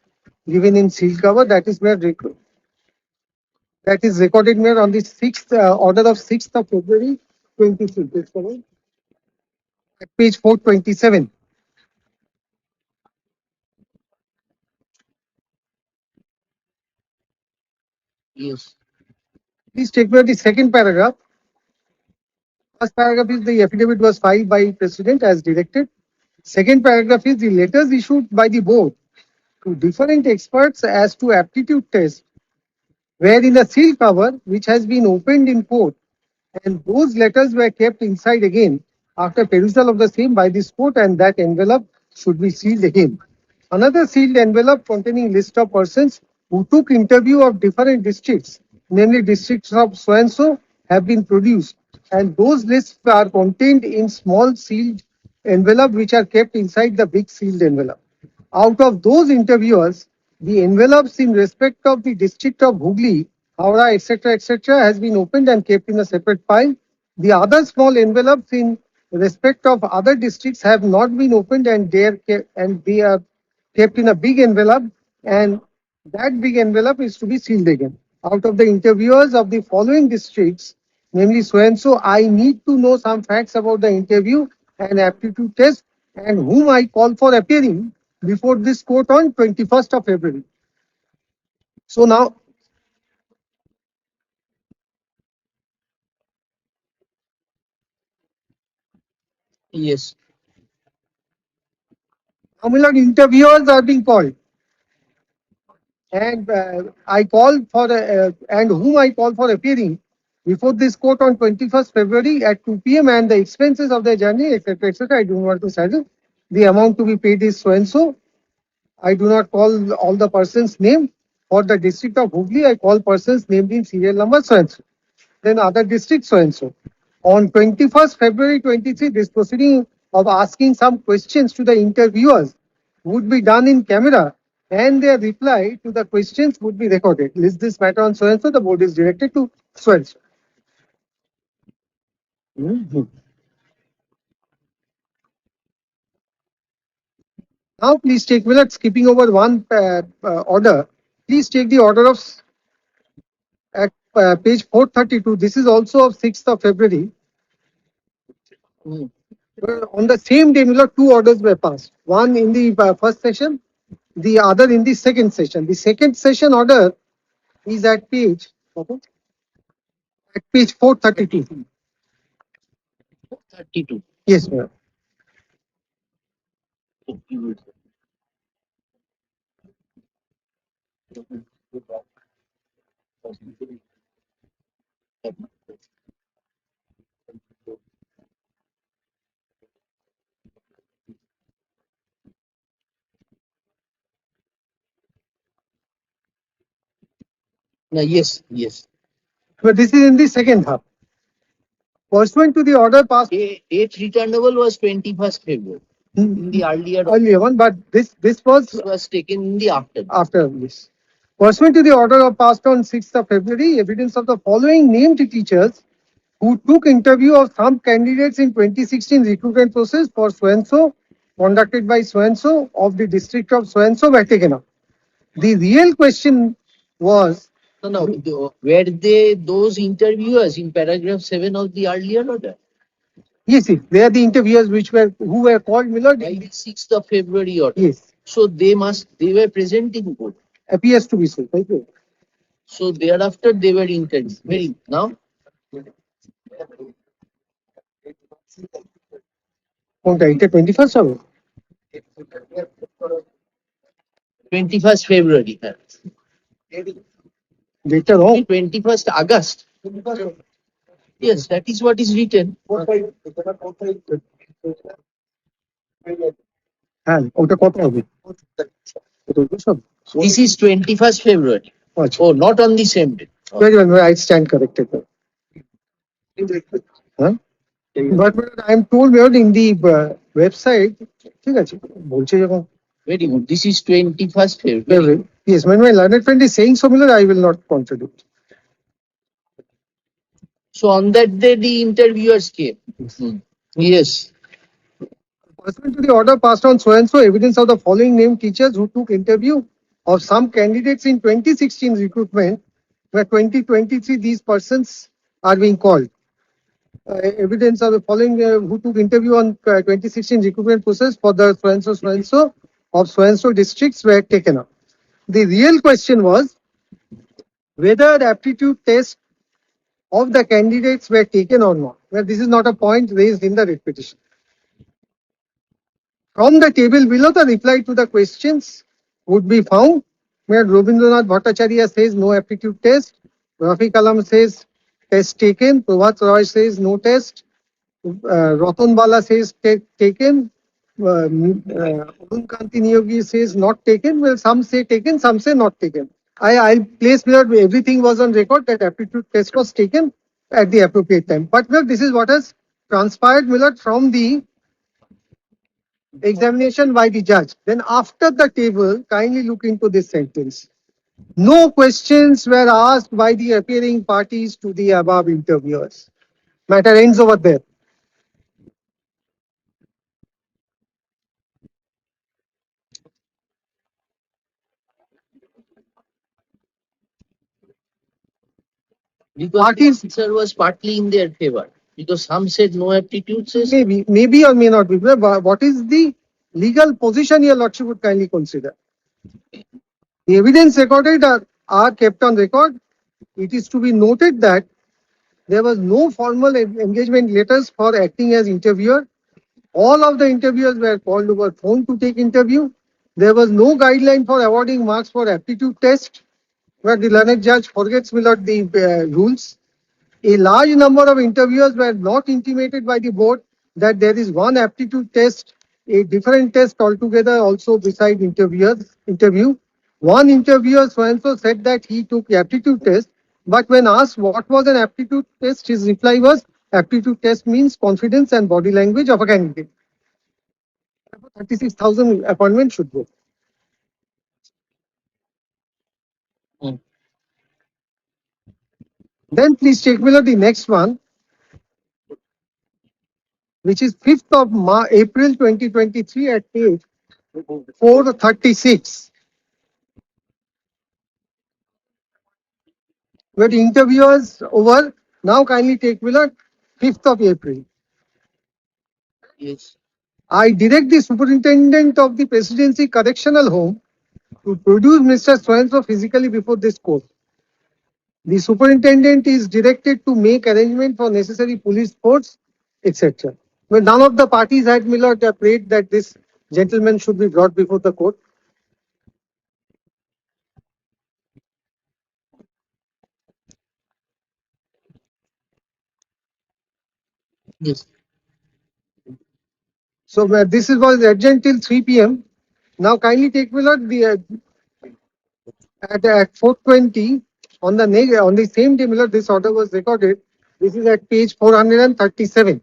Speaker 2: given in seal cover. That is where that is recorded here on the 6th order of 6th of February 23. At page 427.
Speaker 1: yes.
Speaker 2: Please take note the second paragraph. First paragraph is the affidavit was filed by President as directed. Second paragraph is the letters issued by the board to different experts as to aptitude test were in a sealed cover which has been opened in court, and those letters were kept inside again after perusal of the same by this court, and that envelope should be sealed again. Another sealed envelope containing list of persons who took interview of different districts, namely districts of so and so, have been produced, and those lists are contained in small sealed envelope which are kept inside the big sealed envelope. Out of those interviewers, the envelopes in respect of the district of Hooghly, Howrah, etc., has been opened and kept in a separate file. The other small envelopes in respect of other districts have not been opened, and they are kept in a big envelope, and that big envelope is to be sealed again. Out of the interviewers of the following districts, namely so and so, I need to know some facts about the interview and aptitude test, and whom I call for appearing before this court on 21st of February. So now,
Speaker 1: Yes.
Speaker 2: Tamil interviewers are being called, and I call for and whom I call for appearing before this court on 21st February at 2 p.m. and the expenses of their journey, etc. I do not want to settle. The amount to be paid is so and so. I do not call all the persons' name. For the district of Hooghly, I call persons named in serial number so and so. Then other districts so and so. On 21st February 23, this proceeding of asking some questions to the interviewers would be done in camera, and their reply to the questions would be recorded. List this matter on so and so. The board is directed to so and so. Now, please take, without skipping over one order, please take the order of at page 432. This is also of 6th of February.
Speaker 1: Hmm.
Speaker 2: On the same day, two orders were passed. One in the first session, the other in the second session. The second session order is at page 432.
Speaker 1: 32.
Speaker 2: Yes, ma'am.
Speaker 1: Yes, yes.
Speaker 2: But this is in the second half. Pursuant to the order passed
Speaker 1: Date returnable was 21st February in the
Speaker 2: earlier one, but this
Speaker 1: was taken in the afternoon.
Speaker 2: after this. Pursuant to the order of passed on 6th of February, evidence of the following named teachers who took interview of some candidates in 2016 recruitment process for so and so, conducted by so and so of the district of so and so were taken up. The real question was,
Speaker 1: No, were they those interviewers in paragraph 7 of the earlier order?
Speaker 2: yes, they are the interviewers who were called Miller.
Speaker 1: By the 6th of February order.
Speaker 2: Yes,
Speaker 1: So they were present in court.
Speaker 2: appears to be so. Thank you.
Speaker 1: So thereafter they were interviewed. Very now.
Speaker 2: কোনটা এটা 21st হবে
Speaker 1: 21st February.
Speaker 2: ডেটটা wrong
Speaker 1: 21st August. Yes, that is what is written.
Speaker 2: হ্যাঁ ওটা কত হবে ওটা 21st হবে
Speaker 1: This is 21st February.
Speaker 2: আচ্ছা
Speaker 1: Oh, not on the same day.
Speaker 2: very well, I stand corrected. Huh? But I am told in the website, ঠিক আছে বলছে যখন
Speaker 1: Very good. This is 21st February.
Speaker 2: February. Yes, when my learned friend is saying similar, I will not contradict.
Speaker 1: So on that day the interviewers came. Yes.
Speaker 2: Pursuant to the order passed on so and so, evidence of the following named teachers who took interview of some candidates in 2016 recruitment, where 2023 these persons are being called. Evidence of the following who took interview on 2016 recruitment process for the so and so of so and so districts were taken up. The real question was whether the aptitude test of the candidates were taken or not. Well, this is not a point raised in the writ petition. From the table below, the reply to the questions would be found, where Rabindranath Bhattacharya says no aptitude test, Rafi Kalam says test taken, Prabhat Roy says no test, Ratan Bala says taken, Arun Kanti Niyogi says not taken. Well, some say taken, some say not taken. I place where everything was on record that aptitude test was taken at the appropriate time. But well, this is what has transpired, Millard, from the examination by the judge. Then after the table, kindly look into this sentence. No questions were asked by the appearing parties to the above interviewers. Matter ends over there.
Speaker 1: Because
Speaker 2: Parties
Speaker 1: answer was partly in their favor. Because some said no aptitude says
Speaker 2: maybe or may not be. But what is the legal position your lordship would kindly consider? The evidence recorded are kept on record. It is to be noted that there was no formal engagement letters for acting as interviewer. All of the interviewers were called over phone to take interview. There was no guideline for awarding marks for aptitude test, where the learned judge forgets without the rules. A large number of interviewers were not intimated by the board that there is one aptitude test, a different test altogether also beside interview. One interviewer so-and-so said that he took aptitude test, but when asked what was an aptitude test, his reply was aptitude test means confidence and body language of a candidate. 36,000 appointments should go.
Speaker 1: Hmm.
Speaker 2: Then please take below the next one, which is 5th of April 2023 at page 436, where the interviewers over. Now kindly take below 5th of April.
Speaker 1: yes.
Speaker 2: I direct the superintendent of the Presidency Correctional Home to produce Mr. So-and-so physically before this court. The superintendent is directed to make arrangement for necessary police force, etc. Well, none of the parties had prayed that this gentleman should be brought before the court.
Speaker 1: Yes.
Speaker 2: So this was adjourned till 3 p.m. Now kindly take the at 4:20 on the same day, this order was recorded. This is at page 437.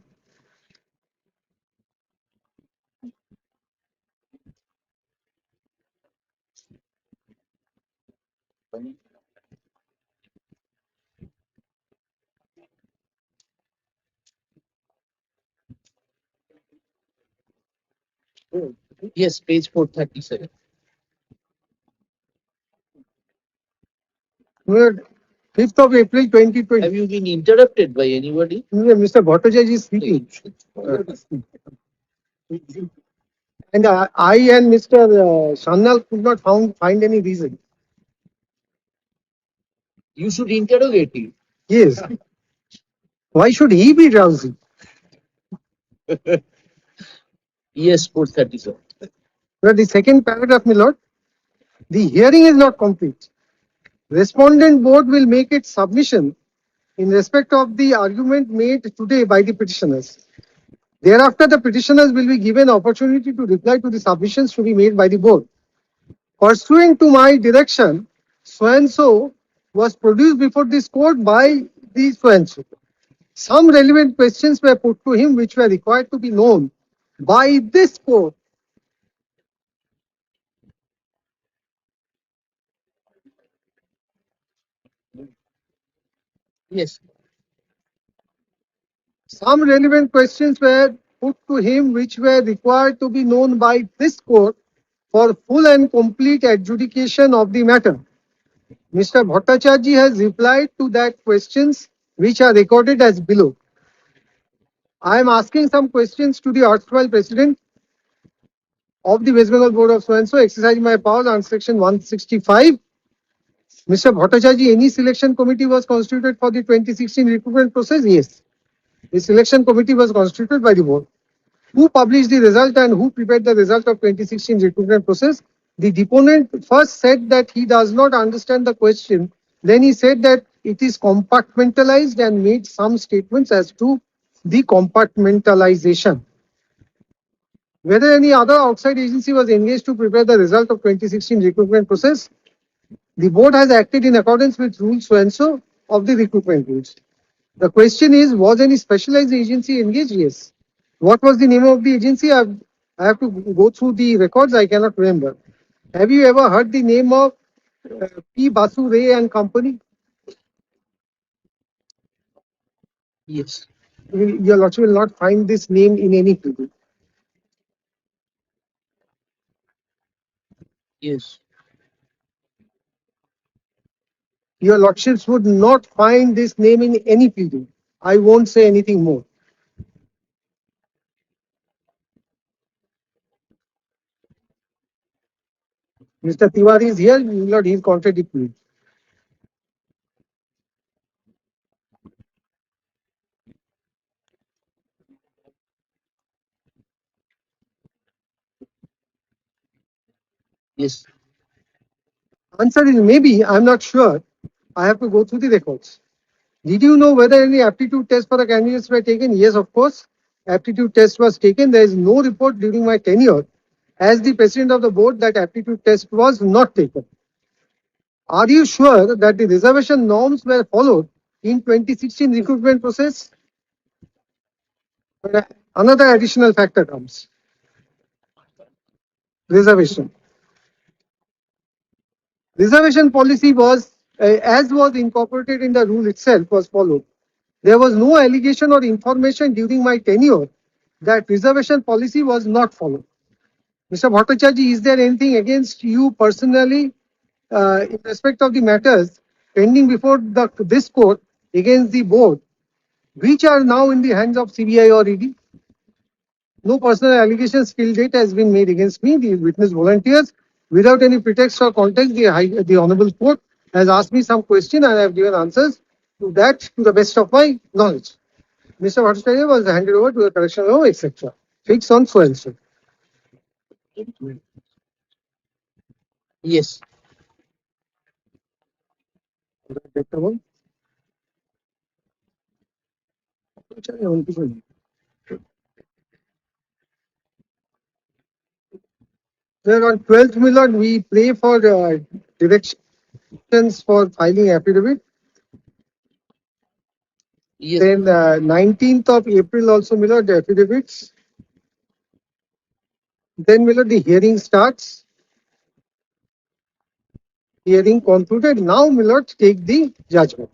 Speaker 1: Yes, page 437.
Speaker 2: 5th of April 2020.
Speaker 1: Have you been interrupted by anybody?
Speaker 2: Mr. Bhattacharya is speaking. And I and Mr. Sannal could not find any reason.
Speaker 1: You should interrogate him.
Speaker 2: Yes. Why should he be drowsy?
Speaker 1: Yes, 437.
Speaker 2: Well, the second paragraph, my lord. The hearing is not complete. Respondent board will make its submission in respect of the argument made today by the petitioners. Thereafter, the petitioners will be given opportunity to reply to the submissions to be made by the board. Pursuant to my direction, so-and-so was produced before this court by the so-and-so. Some relevant questions were put to him which were required to be known by this court.
Speaker 1: Yes.
Speaker 2: Some relevant questions were put to him which were required to be known by this court for full and complete adjudication of the matter. Mr. Bhattacharya has replied to that questions which are recorded as below. I am asking some questions to the erstwhile president of the West Bengal Board of So and so, exercising my powers under section 165 Mr. Bhattacharya, any selection committee was constituted for the 2016 recruitment process? Yes. The selection committee was constituted by the board. Who published the result and who prepared the result of 2016 recruitment process? The deponent first said that he does not understand the question. Then he said that it is compartmentalized and made some statements as to the compartmentalization. Whether any other outside agency was engaged to prepare the result of 2016 recruitment process, the board has acted in accordance with rules so and so of the recruitment rules. The question is, was any specialized agency engaged? Yes. What was the name of the agency? I have to go through the records. I cannot remember. Have you ever heard the name of P. Basu Ray and Company?
Speaker 1: Yes.
Speaker 2: Your lordship will not find this name in any people.
Speaker 1: Yes.
Speaker 2: Your lordships would not find this name in any PD. I won't say anything more. Mr. Tiwari is here. Lord, he is contradicting me.
Speaker 1: Yes.
Speaker 2: Answer is maybe. I'm not sure. I have to go through the records. Did you know whether any aptitude tests for the candidates were taken? Yes, of course. Aptitude test was taken. There is no report during my tenure as the president of the board that aptitude test was not taken. Are you sure that the reservation norms were followed in 2016 recruitment process? Another additional factor comes. Reservation. Reservation policy was, as was incorporated in the rule itself, was followed. There was no allegation or information during my tenure that reservation policy was not followed. Mr. Bhattacharya, is there anything against you personally in respect of the matters pending before this court against the board, which are now in the hands of CBI or ED? No personal allegations till date has been made against me. The witness volunteers, without any pretext or context, the Honorable Court has asked me some question and I have given answers to that to the best of my knowledge. Mr. Bhattacharya was handed over to the correction law, etc. Fix on so and so.
Speaker 1: Yes.
Speaker 2: Then on 12th, my lord, we pray for directions for filing affidavit.
Speaker 1: Yes.
Speaker 2: Then 19th of April also, my lord, the affidavits. Then, my lord, the hearing starts. Hearing concluded. Now, my lord, take the judgment.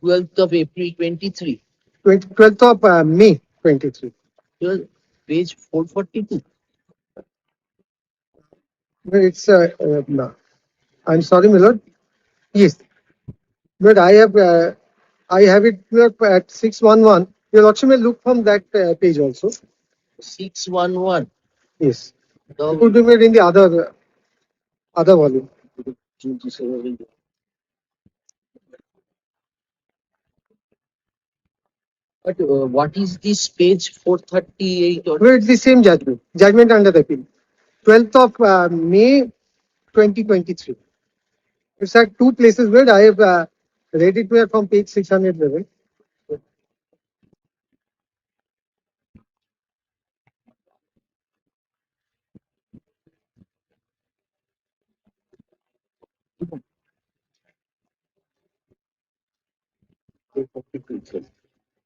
Speaker 1: 12th of April 23.
Speaker 2: 12th of May 23.
Speaker 1: Page 442.
Speaker 2: It's no. I'm sorry, my lord. Yes, but I have it at 611. Your lordship may look from that page also.
Speaker 1: 611.
Speaker 2: Yes, it could be made in the other volume.
Speaker 1: But what is this page 438? Or
Speaker 2: It's the same judgment. Judgment under the appeal. 12th of May 2023. It's at two places where I have read it where from page 611.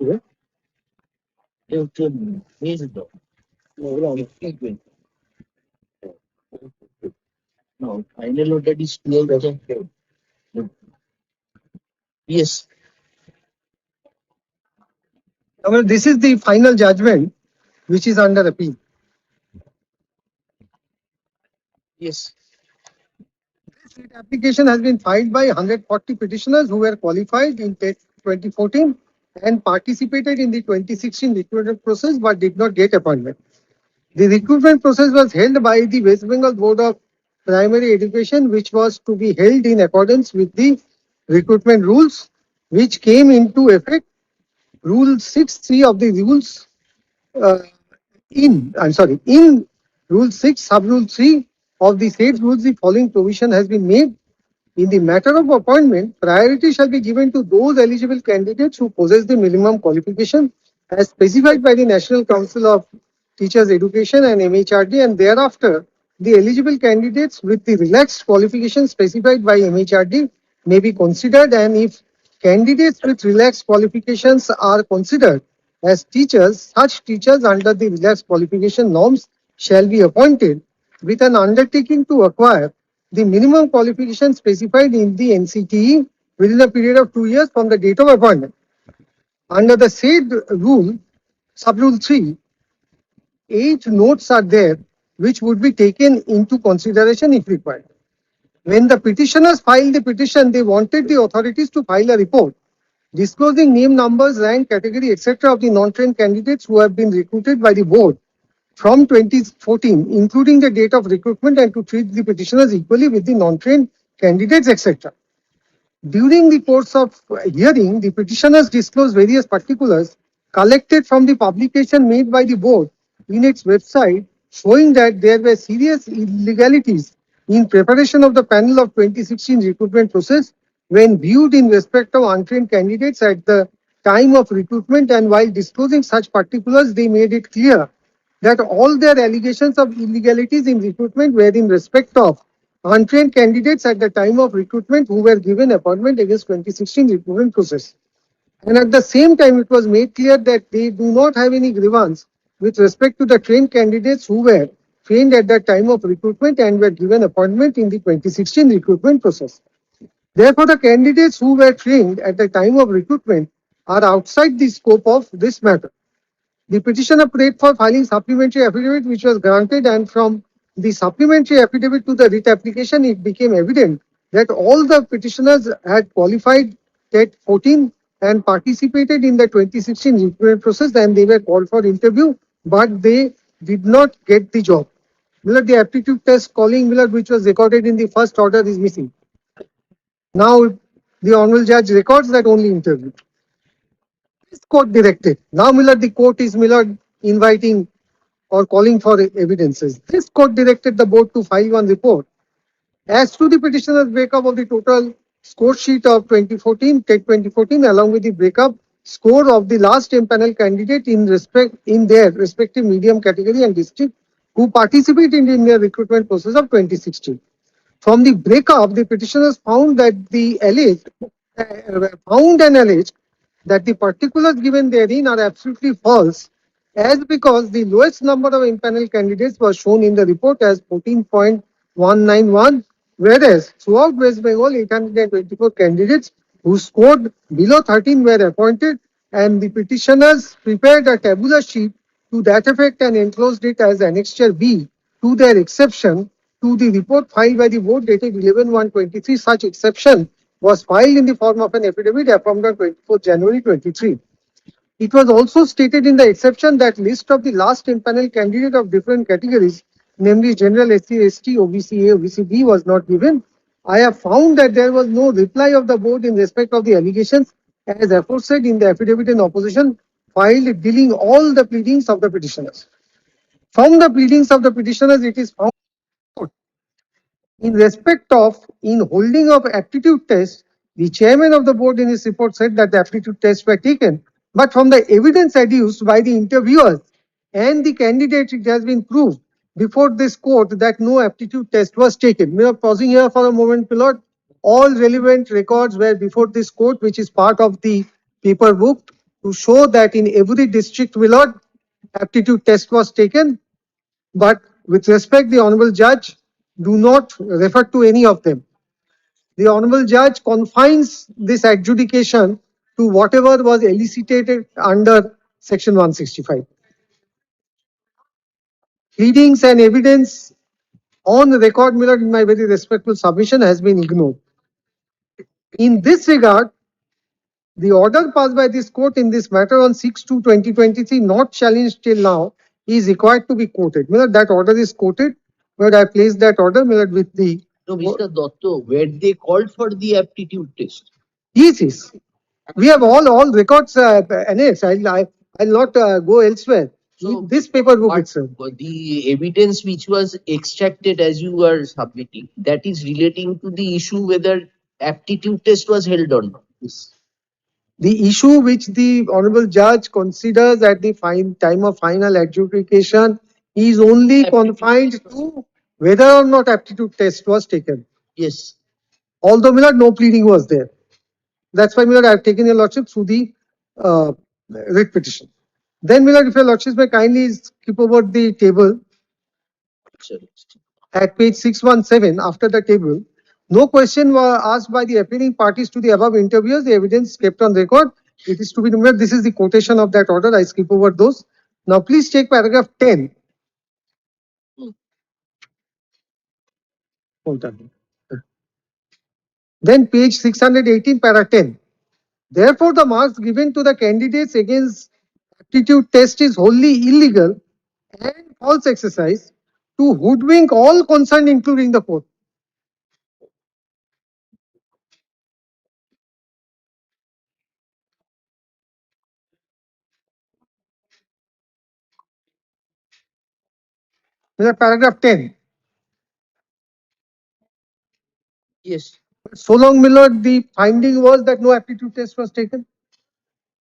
Speaker 2: Yeah.
Speaker 1: No, final loaded is 12. Yes.
Speaker 2: Well, this is the final judgment which is under appeal.
Speaker 1: Yes.
Speaker 2: This application has been filed by 140 petitioners who were qualified in 2014 and participated in the 2016 recruitment process but did not get appointment. The recruitment process was held by the West Bengal Board of primary education, which was to be held in accordance with the recruitment rules, which came into effect. Rule 6(3) of the rules uh, in Rule 6, Sub-Rule 3 of the said rules, the following provision has been made. In the matter of appointment, priority shall be given to those eligible candidates who possess the minimum qualification as specified by the National Council of Teachers Education and MHRD, and thereafter the eligible candidates with the relaxed qualifications specified by MHRD may be considered, and if candidates with relaxed qualifications are considered as teachers, such teachers under the relaxed qualification norms shall be appointed with an undertaking to acquire the minimum qualification specified in the NCTE within a period of 2 years from the date of appointment. Under the said rule, sub-rule 3, 8 notes are there which would be taken into consideration if required. When the petitioners filed the petition, they wanted the authorities to file a report disclosing name, numbers, rank, category, etc. of the non-trained candidates who have been recruited by the board from 2014, including the date of recruitment, and to treat the petitioners equally with the non-trained candidates, etc. During the course of hearing, the petitioners disclosed various particulars collected from the publication made by the board in its website, showing that there were serious illegalities in preparation of the panel of 2016 recruitment process when viewed in respect of untrained candidates at the time of recruitment, and while disclosing such particulars, they made it clear that all their allegations of illegalities in recruitment were in respect of untrained candidates at the time of recruitment who were given appointment against 2016 recruitment process. And at the same time, it was made clear that they do not have any grievance with respect to the trained candidates who were trained at the time of recruitment and were given appointment in the 2016 recruitment process. Therefore, the candidates who were trained at the time of recruitment are outside the scope of this matter. The petitioner prayed for filing supplementary affidavit, which was granted, and from the supplementary affidavit to the writ application, it became evident that all the petitioners had qualified TET 14 and participated in the 2016 recruitment process, and they were called for interview, but they did not get the job. The aptitude test calling, which was recorded in the first order, is missing. Now, the honorable judge records that only interview. Court directed. Now, the court is inviting or calling for evidences. This court directed the board to file one report. As to the petitioner's breakup of the total score sheet of 2014, TET 2014, along with the breakup score of the last empanel candidate in their respective medium category and district who participated in their recruitment process of 2016. From the breakup, the petitioners found that alleged that the particulars given therein are absolutely false, as because the lowest number of impanel candidates was shown in the report as 14.191, whereas throughout West Bengal, 824 candidates who scored below 13 were appointed, and the petitioners prepared a tabular sheet to that effect and enclosed it as Annexure B to their exception to the report filed by the board dated 11/1/23. Such exception was filed in the form of an affidavit affirmed on 24th January 23. It was also stated in the exception that list of the last impanel candidate of different categories, namely General SC, ST, OBC A, OBC B, was not given. I have found that there was no reply of the board in respect of the allegations as aforesaid in the affidavit in opposition filed dealing all the pleadings of the petitioners. From the pleadings of the petitioners, it is found in respect of holding of aptitude test, the chairman of the board in his report said that the aptitude tests were taken, but from the evidence adduced by the interviewers and the candidate, it has been proved before this court that no aptitude test was taken. We are pausing here for a moment, Pilot. All relevant records were before this court, which is part of the paper book, to show that in every district, Willard, aptitude test was taken. But with respect, the Honorable Judge do not refer to any of them. The Honorable Judge confines this adjudication to whatever was elicited under Section 165. Pleadings and evidence on record, Miller, in my very respectful submission, has been ignored. In this regard, the order passed by this court in this matter on 6/2/2023, not challenged till now, is required to be quoted. Miller, that order is quoted But I placed that order, my lord, with the.
Speaker 1: No, Mr. Dotto, where they called for the aptitude test.
Speaker 2: Yes, yes. We have all records annexed. I'll not go elsewhere.
Speaker 1: So,
Speaker 2: In this paper book
Speaker 1: But
Speaker 2: itself.
Speaker 1: the evidence which was extracted as you were submitting, that is relating to the issue whether aptitude test was held or not.
Speaker 2: Yes. The issue which the honorable judge considers at the time of final adjudication is only confined to whether or not aptitude test was taken.
Speaker 1: Yes.
Speaker 2: Although, my lord, no pleading was there. That's why, my lord, I have taken your lordship through the writ petition. Then, my lord, if your lordships may kindly skip over the table
Speaker 1: Sorry.
Speaker 2: at page 617 after the table. No question was asked by the appealing parties to the above interviewers. The evidence kept on record. It is to be remembered. This is the quotation of that order. I skip over those. Now, please take paragraph 10. Hold on. Then page 618, para 10. Therefore, the marks given to the candidates against aptitude test is wholly illegal and false exercise to hoodwink all concerned, including the court. Paragraph 10.
Speaker 1: Yes.
Speaker 2: So long, my lord, the finding was that no aptitude test was taken.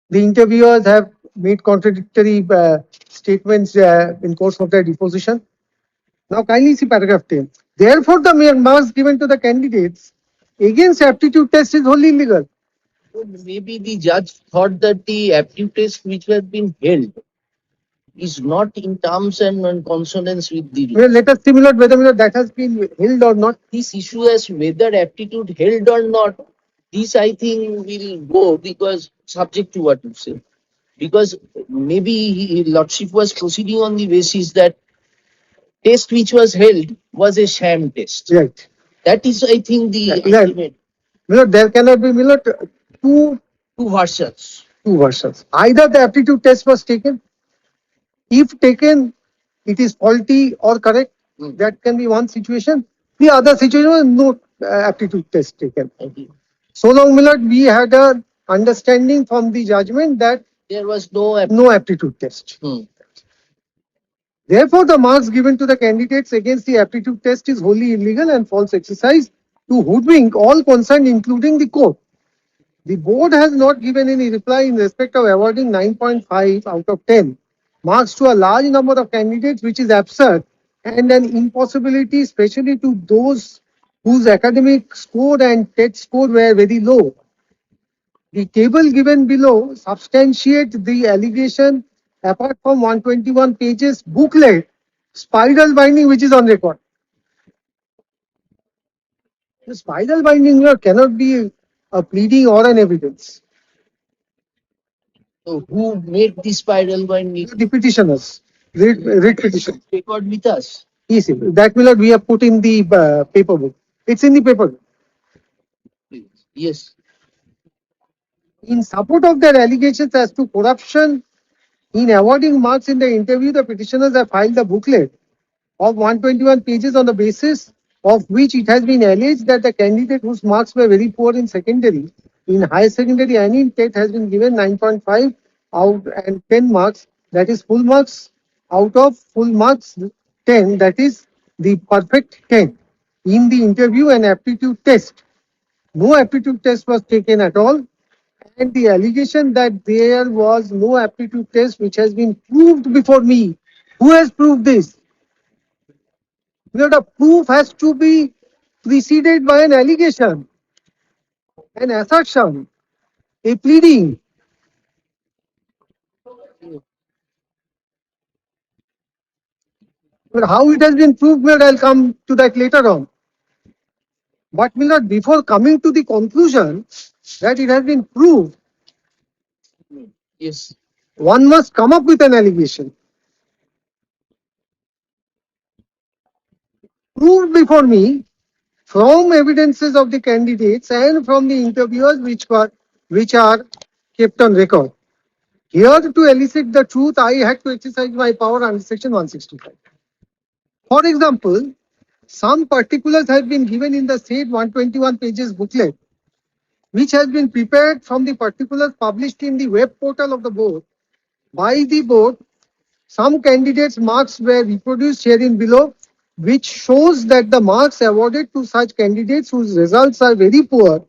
Speaker 2: The interviewers have made contradictory statements in course of their deposition. Now, kindly see paragraph 10. Therefore, the mere marks given to the candidates against aptitude test is wholly illegal.
Speaker 1: Maybe the judge thought that the aptitude test which has been held is not in terms and in consonance with the law.
Speaker 2: Well, let us simulate whether that has been held or not.
Speaker 1: This issue as whether aptitude held or not, this I think will go because subject to what you say. Because maybe Lordship was proceeding on the basis that test which was held was a sham test.
Speaker 2: Right.
Speaker 1: That is, I think, the
Speaker 2: Yeah.
Speaker 1: ultimate
Speaker 2: There cannot be two
Speaker 1: versions.
Speaker 2: versions. Either the aptitude test was taken. If taken, it is faulty or correct. That can be one situation. The other situation was no aptitude test taken.
Speaker 1: Okay.
Speaker 2: So long, Millard, we had a understanding from the judgment that
Speaker 1: There was no
Speaker 2: no aptitude test. Therefore, the marks given to the candidates against the aptitude test is wholly illegal and false exercise to hoodwink all concerned, including the court. The board has not given any reply in respect of awarding 9.5 out of 10 marks to a large number of candidates, which is absurd and an impossibility, especially to those whose academic score and TET score were very low. The table given below substantiates the allegation apart from 121 pages booklet, spiral binding, which is on record. The spiral binding cannot be a pleading or an evidence.
Speaker 1: So who made the spiral binding?
Speaker 2: The petitioners, writ petition.
Speaker 1: Record with us.
Speaker 2: Yes, that will not we have put in the paper book. It's in the paper book.
Speaker 1: Yes.
Speaker 2: In support of their allegations as to corruption in awarding marks in the interview, the petitioners have filed a booklet of 121 pages on the basis of which it has been alleged that the candidate whose marks were very poor in secondary, in higher secondary and in TET has been given 9.5 out and 10 marks, that is full marks out of full marks 10, that is the perfect 10 in the interview and aptitude test. No aptitude test was taken at all. And the allegation that there was no aptitude test which has been proved before me. Who has proved this? The proof has to be preceded by an allegation, an assertion, a pleading. But how it has been proved, I'll come to that later on. But Millard, before coming to the conclusion that it has been proved,
Speaker 1: Yes.
Speaker 2: one must come up with an allegation. Proved before me from evidences of the candidates and from the interviewers which are kept on record. Here to elicit the truth, I had to exercise my power under section 165. For example, Some particulars have been given in the said 121 pages booklet, which has been prepared from the particulars published in the web portal of the board by the board. Some candidates' marks were reproduced herein below, which shows that the marks awarded to such candidates whose results are very poor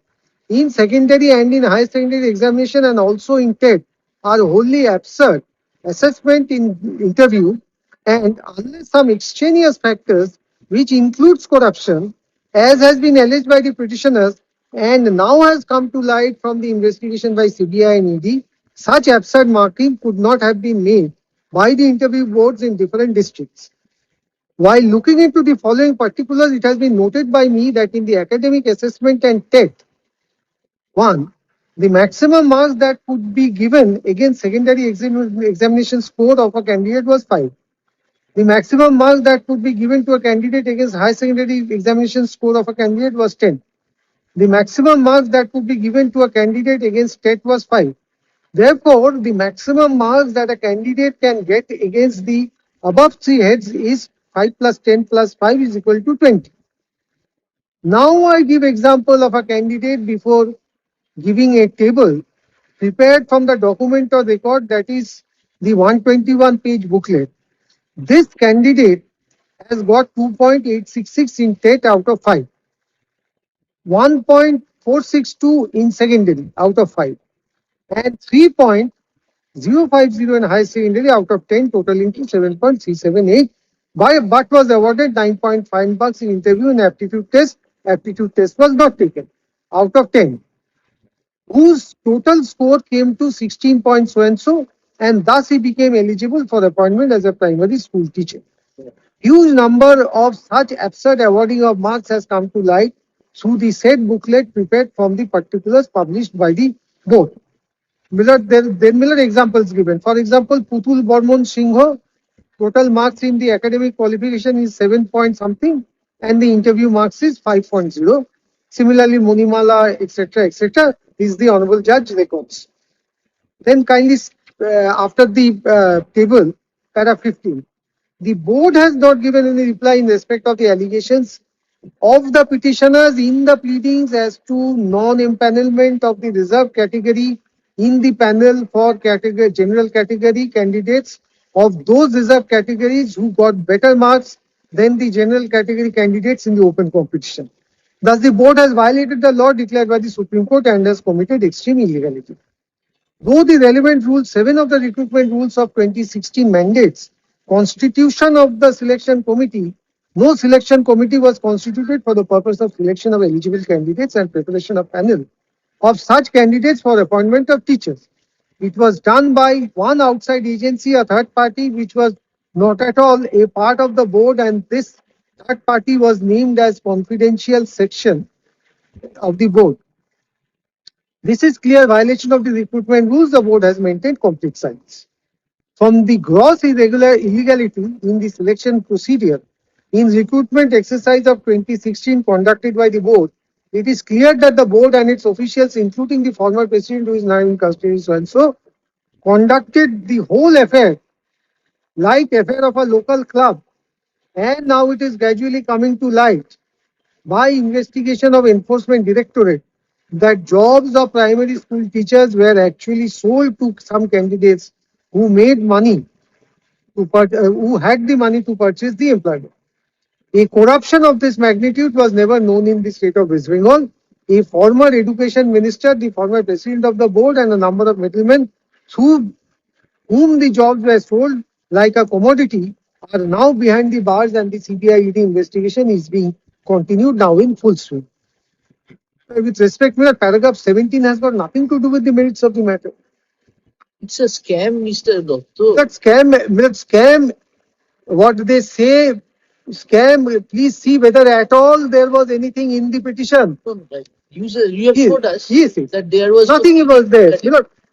Speaker 2: in secondary and in higher secondary examination and also in TET are wholly absurd. Assessment in interview, and unless some extraneous factors which includes corruption, as has been alleged by the petitioners and now has come to light from the investigation by CBI and ED, such absurd marking could not have been made by the interview boards in different districts. While looking into the following particulars, it has been noted by me that in the academic assessment and TET, 1. The maximum marks that could be given against secondary examination score of a candidate was 5. The maximum marks that could be given to a candidate against high secondary examination score of a candidate was 10. The maximum marks that could be given to a candidate against TET was 5. Therefore, the maximum marks that a candidate can get against the above three heads is 5 plus 10 plus 5 is equal to 20. Now I give example of a candidate before giving a table prepared from the document or record, that is the 121 page booklet. This candidate has got 2.866 in TET out of 5, 1.462 in secondary out of 5, and 3.050 in high secondary out of 10, totaling to 7.378. But was awarded 9.5 marks in interview and aptitude test. Aptitude test was not taken out of 10, whose total score came to 16 points so and so, and thus he became eligible for appointment as a primary school teacher. Huge number of such absurd awarding of marks has come to light through the said booklet prepared from the particulars published by the board. Miller examples given. For example, Putul Bormon Singh, total marks in the academic qualification is 7 point something, and the interview marks is 5.0. Similarly, Monimala, etc., is the honorable judge records. Then kindly, after the table, para 15. The board has not given any reply in respect of the allegations of the petitioners in the pleadings as to non-empanelment of the reserved category in the panel for general category candidates of those reserved categories who got better marks than the general category candidates in the open competition. Thus, the board has violated the law declared by the Supreme Court and has committed extreme illegality. Though the relevant Rule 7 of the recruitment rules of 2016 mandates constitution of the selection committee, no selection committee was constituted for the purpose of selection of eligible candidates and preparation of panel of such candidates for appointment of teachers. It was done by one outside agency, a third party, which was not at all a part of the board, and this third party was named as confidential section of the board. This is clear violation of the recruitment rules. The board has maintained complete silence. From the gross illegality in the selection procedure in recruitment exercise of 2016 conducted by the board, it is clear that the board and its officials, including the former president who is now in custody so and so, conducted the whole affair like affair of a local club, and now it is gradually coming to light by investigation of Enforcement Directorate that jobs of primary school teachers were actually sold to some candidates who made money who had the money to purchase the employment. A corruption of this magnitude was never known in the state of West Bengal. A former education minister, the former president of the board, and a number of middlemen through whom the jobs were sold like a commodity are now behind the bars, and the CBI investigation is being continued now in full swing. With respect, paragraph 17 has got nothing to do with the merits of the matter.
Speaker 1: It's a scam, Mr. Doctor.
Speaker 2: That scam, what they say, scam, please see whether at all there was anything in the petition.
Speaker 1: You have told us
Speaker 2: yes,
Speaker 1: that there was
Speaker 2: nothing was there.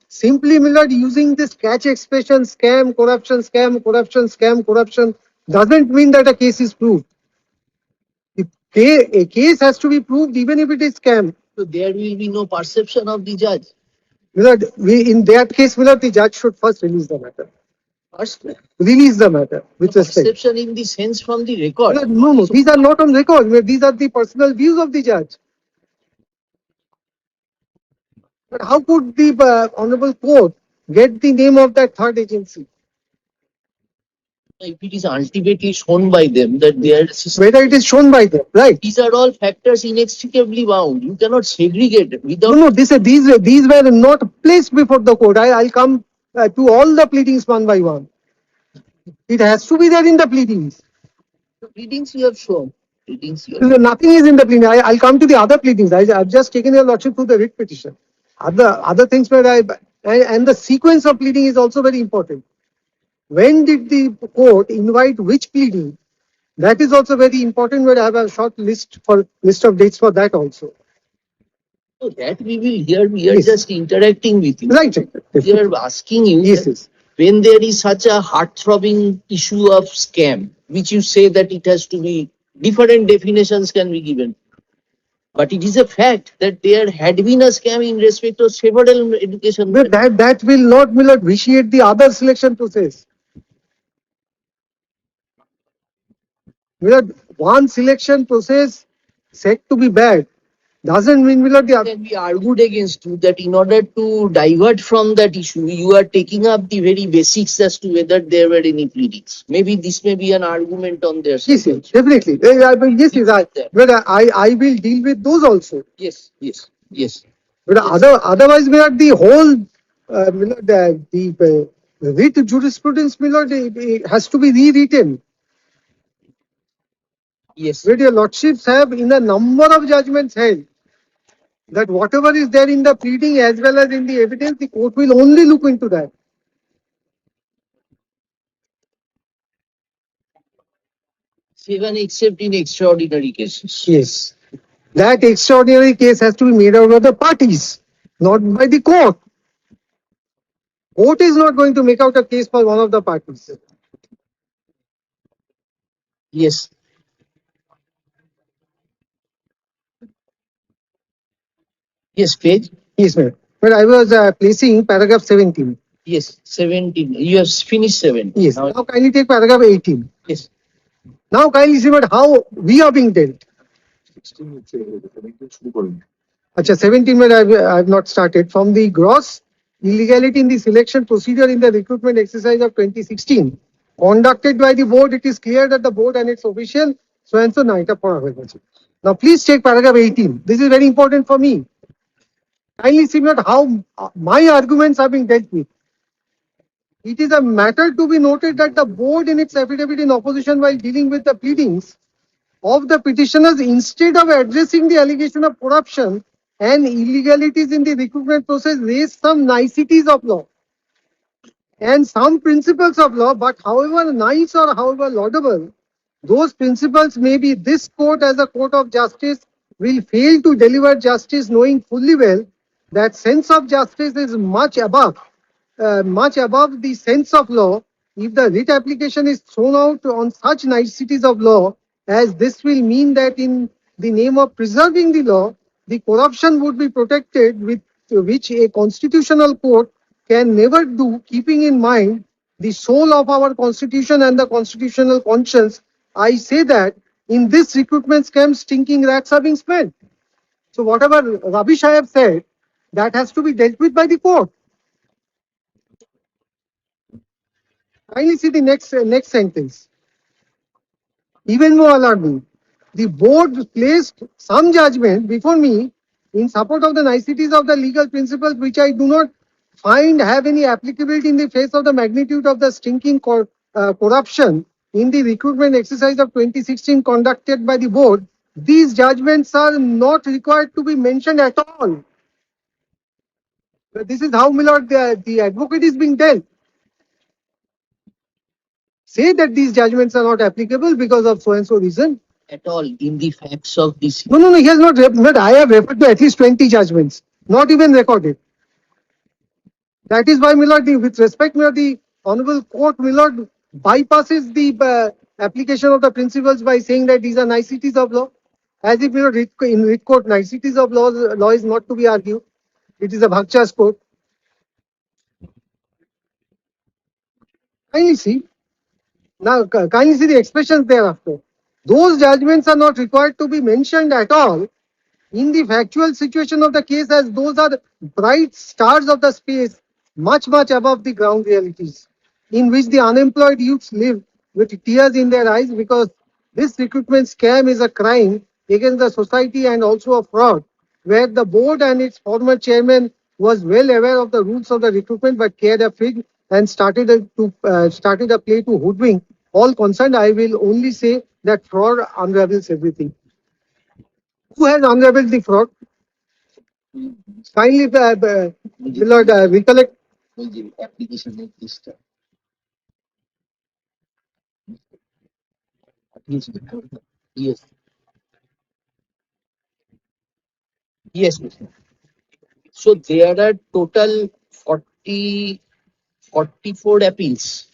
Speaker 2: Simply using this catch expression, scam, corruption, scam, corruption, scam, corruption, doesn't mean that a case is proved. A case has to be proved even if it is scam.
Speaker 1: So there will be no perception of the judge.
Speaker 2: In that case, the judge should first release the matter.
Speaker 1: First,
Speaker 2: Release the matter with respect.
Speaker 1: perception in the sense from the record.
Speaker 2: No, these are not on record. These are the personal views of the judge. But how could the Honorable Court get the name of that third agency?
Speaker 1: If it is ultimately shown by them that they are,
Speaker 2: Whether it is shown by them, right?
Speaker 1: these are all factors inextricably bound. You cannot segregate without.
Speaker 2: No, these were not placed before the court. I'll come to all the pleadings one by one. It has to be there in the pleadings.
Speaker 1: The pleadings you have shown. Pleadings you have.
Speaker 2: Nothing is in the pleading. I'll come to the other pleadings. I've just taken your lordship through the writ petition. Other things where and the sequence of pleading is also very important. When did the court invite which pleading? That is also very important. We'll have a short list of dates for that also.
Speaker 1: So that we will hear. We are
Speaker 2: Yes.
Speaker 1: just interacting with you.
Speaker 2: Right.
Speaker 1: We are asking you.
Speaker 2: Yes, yes.
Speaker 1: When there is such a heart-throbbing issue of scam, which you say that it has to be different definitions can be given. But it is a fact that there had been a scam in respect of several education.
Speaker 2: But that will not vitiate the other selection process. One selection process said to be bad doesn't mean the other.
Speaker 1: Can be argued against you that in order to divert from that issue, you are taking up the very basics as to whether there were any pleadings. Maybe this may be an argument on their side.
Speaker 2: Yes, definitely. But I will deal with those also.
Speaker 1: Yes.
Speaker 2: But otherwise, the whole the writ jurisprudence has to be rewritten.
Speaker 1: Yes.
Speaker 2: Where your lordships have in a number of judgments held that whatever is there in the pleading as well as in the evidence, the court will only look into that.
Speaker 1: Even except in extraordinary cases.
Speaker 2: Yes. That extraordinary case has to be made out of the parties, not by the court. Court is not going to make out a case for one of the parties.
Speaker 1: Yes. Yes, page.
Speaker 2: Yes, ma'am. But I was placing paragraph 17.
Speaker 1: Yes, 17. You have finished 7.
Speaker 2: Yes.
Speaker 1: Now,
Speaker 2: Now kindly take paragraph 18.
Speaker 1: yes.
Speaker 2: Now kindly see what how we are being dealt. 17 where I have not started. From the gross illegality in the selection procedure in the recruitment exercise of 2016 conducted by the board, it is clear that the board and its official so and so night. Now please take paragraph 18. This is very important for me. Kindly see what how my arguments are being dealt with. It is a matter to be noted that the board in its affidavit in opposition while dealing with the pleadings of the petitioners, instead of addressing the allegation of corruption and illegalities in the recruitment process, raised some niceties of law and some principles of law, but however nice or however laudable, those principles may be, this court as a court of justice will fail to deliver justice, knowing fully well that sense of justice is much above the sense of law. If the writ application is thrown out on such niceties of law, as this will mean that in the name of preserving the law, the corruption would be protected, with which a constitutional court can never do, keeping in mind the soul of our constitution and the constitutional conscience. I say that in this recruitment scam, stinking rats are being smelled. So whatever rubbish I have said, that has to be dealt with by the court. Kindly see the next sentence. Even more alarming, the board placed some judgment before me in support of the niceties of the legal principles, which I do not find have any applicability in the face of the magnitude of the stinking corruption in the recruitment exercise of 2016 conducted by the board. These judgments are not required to be mentioned at all. But this is how, my lord, the advocate is being dealt. Say that these judgments are not applicable because of so and so reason.
Speaker 1: At all in the facts of this.
Speaker 2: No, he has not. But I have referred to at least 20 judgments, not even recorded. That is why, my lord, with respect, my lord, the Honorable Court, my lord, bypasses the application of the principles by saying that these are niceties of law. As if, my lord, in writ court, niceties of law is not to be argued. It is a Bhakcha's court. Kindly see. Now, kindly see the expressions thereafter. Those judgments are not required to be mentioned at all in the factual situation of the case, as those are bright stars of the space, much, much above the ground realities, in which the unemployed youths live with tears in their eyes, because this recruitment scam is a crime against the society and also a fraud, where the board and its former chairman was well aware of the rules of the recruitment but cared a fig and started a play to hoodwink all concerned. I will only say that fraud unravels everything. Who has unraveled the fraud? Kindly, Lord, recollect.
Speaker 1: application like this. Yes, yes. So there are total 44 appeals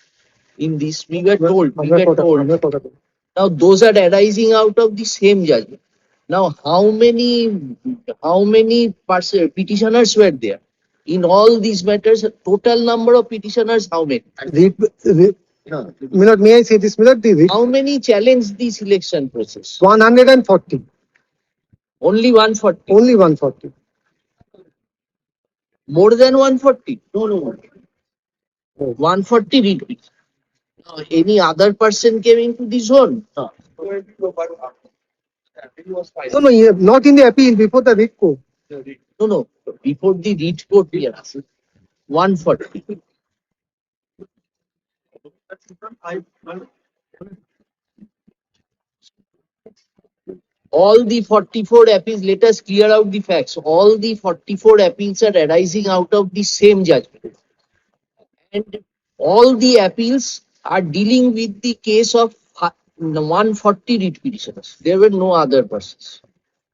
Speaker 1: in this. We were told. Now those are arising out of the same judgment. Now how many petitioners were there in all these matters? Total number of petitioners, how many?
Speaker 2: Milord, may I say this, Milord?
Speaker 1: How many challenged the selection process?
Speaker 2: 140.
Speaker 1: Only 140.
Speaker 2: Only 140.
Speaker 1: More than 140? No. 140 read. Any other person came into the zone? No.
Speaker 2: No, not in the appeal, before the writ court.
Speaker 1: No. Before the read court, we are asking. 140. All the 44 appeals, let us clear out the facts. All the 44 appeals are arising out of the same judgment. And all the appeals are dealing with the case of 140 writ petitioners. There were no other persons.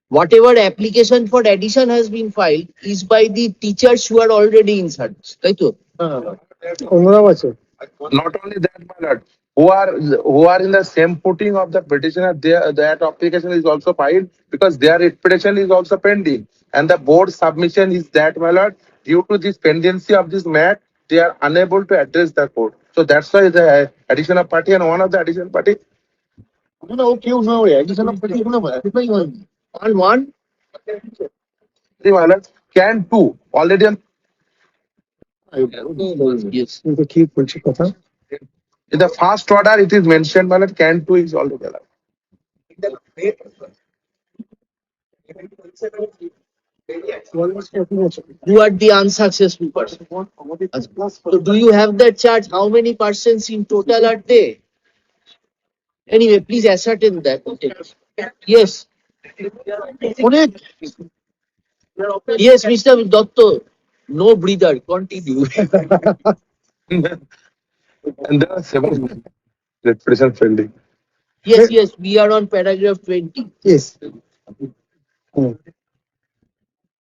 Speaker 1: Whatever application for addition has been filed is by the teachers who are already in service. Right?
Speaker 4: Not only that, my lord, who are in the same footing of the petitioner, that application is also filed because their petition is also pending, and the board submission is that, my lord, due to this pendency of this matter, they are unable to address the court. So that's why the additional party and one of the additional party.
Speaker 1: On one,
Speaker 4: See, my lord, can two already on
Speaker 1: yes.
Speaker 4: in the first order it is mentioned, my lord, can two is already allowed.
Speaker 1: Who are the unsuccessful persons? So do you have that chart? How many persons in total are there? Anyway, please ascertain that. Yes. Yes, Mr. Dotto. No breather. Continue.
Speaker 4: And there are seven petition pending.
Speaker 1: Yes. We are on paragraph 20.
Speaker 2: Yes.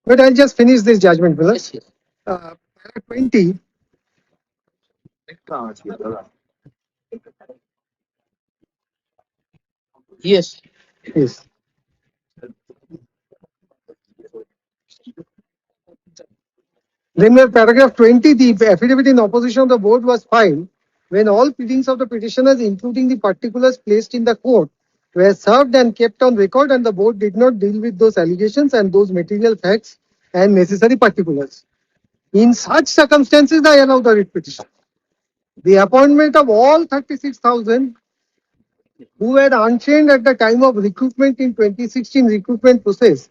Speaker 2: But I'll just finish this judgment, Milord.
Speaker 1: Yes.
Speaker 2: Paragraph 20.
Speaker 1: Yes.
Speaker 2: Yes. Then, paragraph 20, the affidavit in opposition of the board was filed when all pleadings of the petitioners, including the particulars placed in the court, were served and kept on record, and the board did not deal with those allegations and those material facts and necessary particulars. In such circumstances, I allow the writ petition. The appointment of all 36,000 who were untrained at the time of recruitment in 2016 recruitment process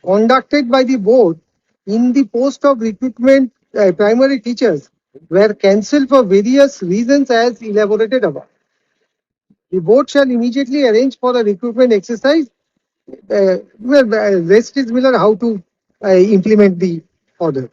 Speaker 2: conducted by the board in the post of recruitment primary teachers were cancelled for various reasons as elaborated above. The board shall immediately arrange for a recruitment exercise. Rest is Miller how to implement the order.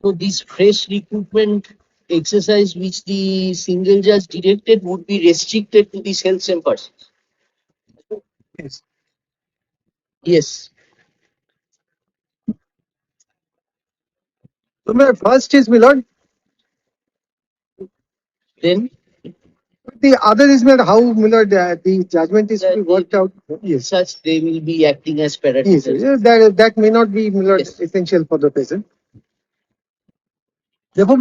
Speaker 1: So this fresh recruitment exercise which the single judge directed would be restricted to the self-same persons.
Speaker 2: Yes.
Speaker 1: Yes.
Speaker 2: So, my first is, Milord,
Speaker 1: Then
Speaker 2: The other is not how the judgment is to be worked out. Yes.
Speaker 1: such they will be acting as
Speaker 2: Yes,
Speaker 1: parameters.
Speaker 2: that may not be
Speaker 1: Yes.
Speaker 2: essential for the present. Therefore,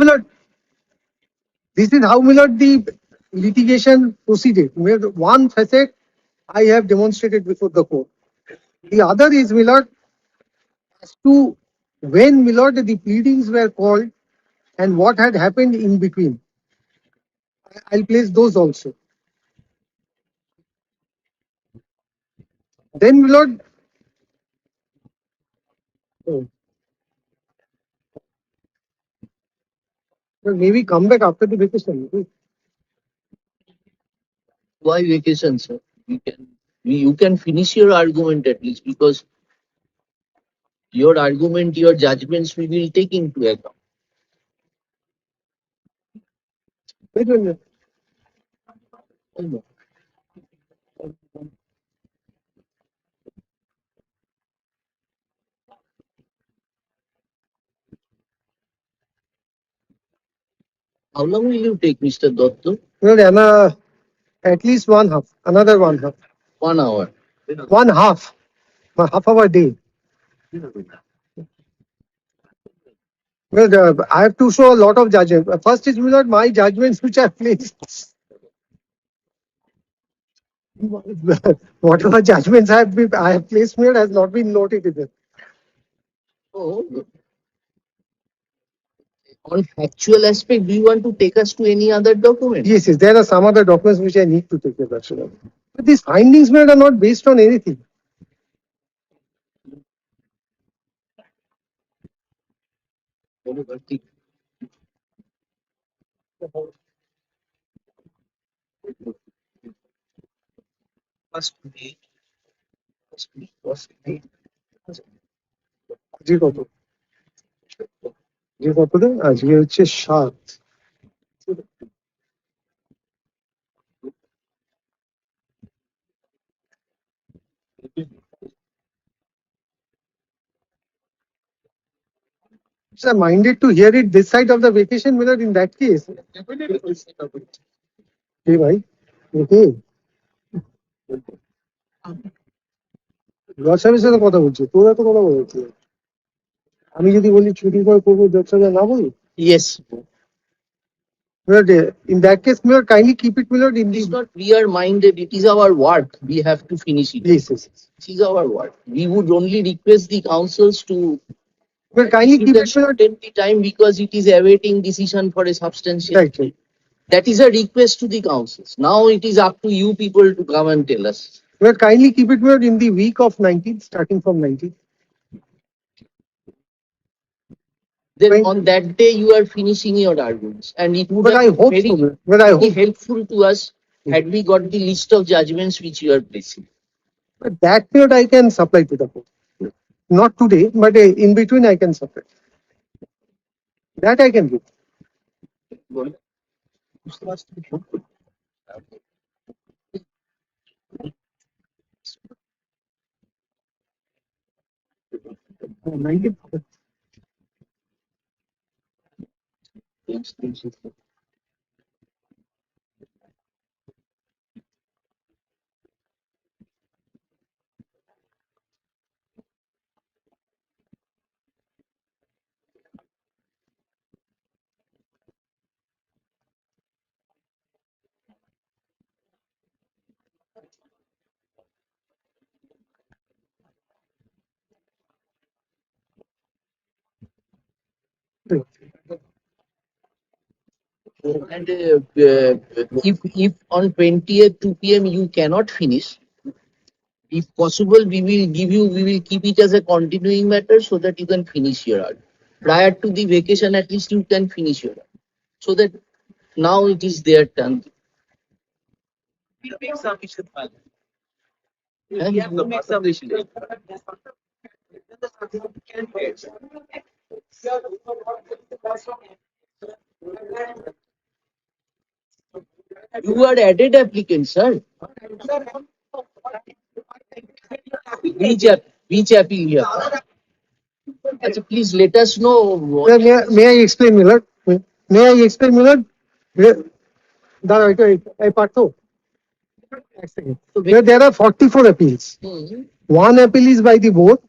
Speaker 2: this is how the litigation proceeded. One facet I have demonstrated before the court. The other is as to when the pleadings were called and what had happened in between. I'll place those also. Then oh, well, maybe come back after the vacation. Okay?
Speaker 1: Why vacation, sir? You can finish your argument at least, because your argument, your judgments we will take into account.
Speaker 2: Wait a minute.
Speaker 1: How long will you take, Mr. Dotto?
Speaker 2: At least one half, another one half.
Speaker 1: 1 hour.
Speaker 2: One half, a half hour day. I have to show a lot of judgment. First is not my judgments which I placed. Whatever judgments I have placed here has not been noted in it.
Speaker 1: Oh, on factual aspect, do you want to take us to any other document?
Speaker 2: Yes, there are some other documents which I need to take care of. But these findings are not based on anything. আজকে কত আজকে কত রে আজকে হচ্ছে 7 So minded to hear it this side of the vacation, whether in that case. Hey, bhai. Okay. জজ সাহেবের সাথে কথা বলছি, তোরা তো কথা বলছি। আমি যদি বলি ছুটির পর করবো, জজ সাহেব না বলি।
Speaker 1: Yes.
Speaker 2: In that case, kindly keep it in
Speaker 1: It
Speaker 2: the.
Speaker 1: is not we are minded, it is our work. We have to finish it.
Speaker 2: Yes, yes.
Speaker 1: It is our work. We would only request the councils to
Speaker 2: Kindly keep it
Speaker 1: shorten the time because it is awaiting decision for a substantial.
Speaker 2: right.
Speaker 1: That is a request to the councils. Now it is up to you people to come and tell us.
Speaker 2: Kindly keep it in the week of 19th, starting from 19th.
Speaker 1: Then on that day you are finishing your arguments, and it would
Speaker 2: But I
Speaker 1: have
Speaker 2: hope
Speaker 1: very,
Speaker 2: so. But I
Speaker 1: very
Speaker 2: hope
Speaker 1: helpful to us had we got the list of judgments which you are placing.
Speaker 2: but that period I can supply to the court. Not today, but in between I can supply. That I can do.
Speaker 1: And if on 20th 2 p.m. you cannot finish, if possible, we will keep it as a continuing matter so that you can finish your art. Prior to the vacation, at least you can finish your art. So that now it is their turn.
Speaker 5: We'll make submission.
Speaker 1: And
Speaker 5: We'll make submission.
Speaker 1: you are added applicant, sir. Which appeal here? Achha, please let us know.
Speaker 2: May I explain, Millard? May I explain, Millard? Partho, এক second. There are 44 appeals. One appeal is by the board.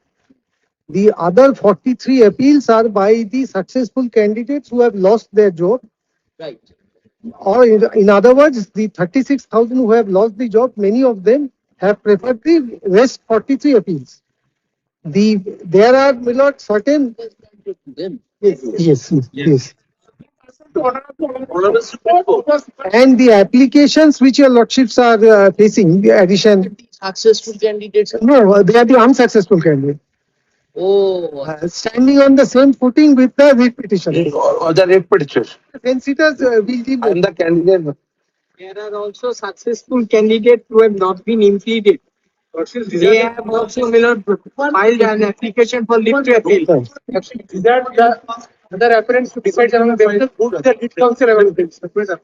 Speaker 2: The other 43 appeals are by the successful candidates who have lost their job.
Speaker 1: Right.
Speaker 2: Or in other words, the 36,000 who have lost the job, many of them have preferred the rest 43 appeals. There are, my lord, certain.
Speaker 1: Then
Speaker 2: Yes.
Speaker 5: Honorable Supreme Court.
Speaker 2: And the applications which your lordships are facing, the addition.
Speaker 1: successful candidates.
Speaker 2: No, they are the unsuccessful candidates.
Speaker 1: Oh,
Speaker 2: Standing on the same footing with the writ petition.
Speaker 4: Or the rate petition.
Speaker 2: Fencitors will deal
Speaker 4: And the candidate.
Speaker 6: There are also successful candidates who have not been implemented. They have also filed an application for leave to appeal.
Speaker 2: Is that the other appearance to decide among themselves? Who the lead counsel available?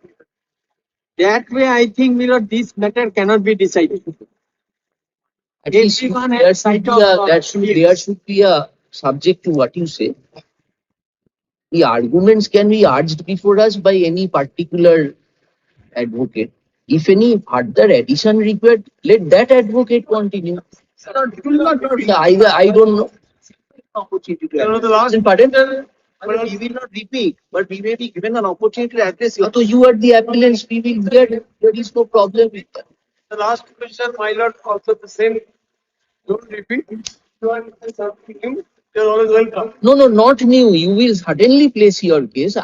Speaker 6: That way, I think, this matter cannot be decided.
Speaker 1: at least
Speaker 6: Everyone
Speaker 1: there
Speaker 6: has
Speaker 1: should
Speaker 6: sight
Speaker 1: be
Speaker 6: of,
Speaker 1: a, there should be a subject to what you say. The arguments can be urged before us by any particular advocate. If any further addition required, let that advocate continue. I don't know.
Speaker 5: Opportunity to
Speaker 1: The last pardon?
Speaker 5: we will not repeat, but we may be given an opportunity to address your.
Speaker 1: So you are the appellants, we will get, there is no problem with that.
Speaker 5: The last question, my lord, also the same. Don't repeat. You're always welcome.
Speaker 1: No, not new. You will certainly place your case.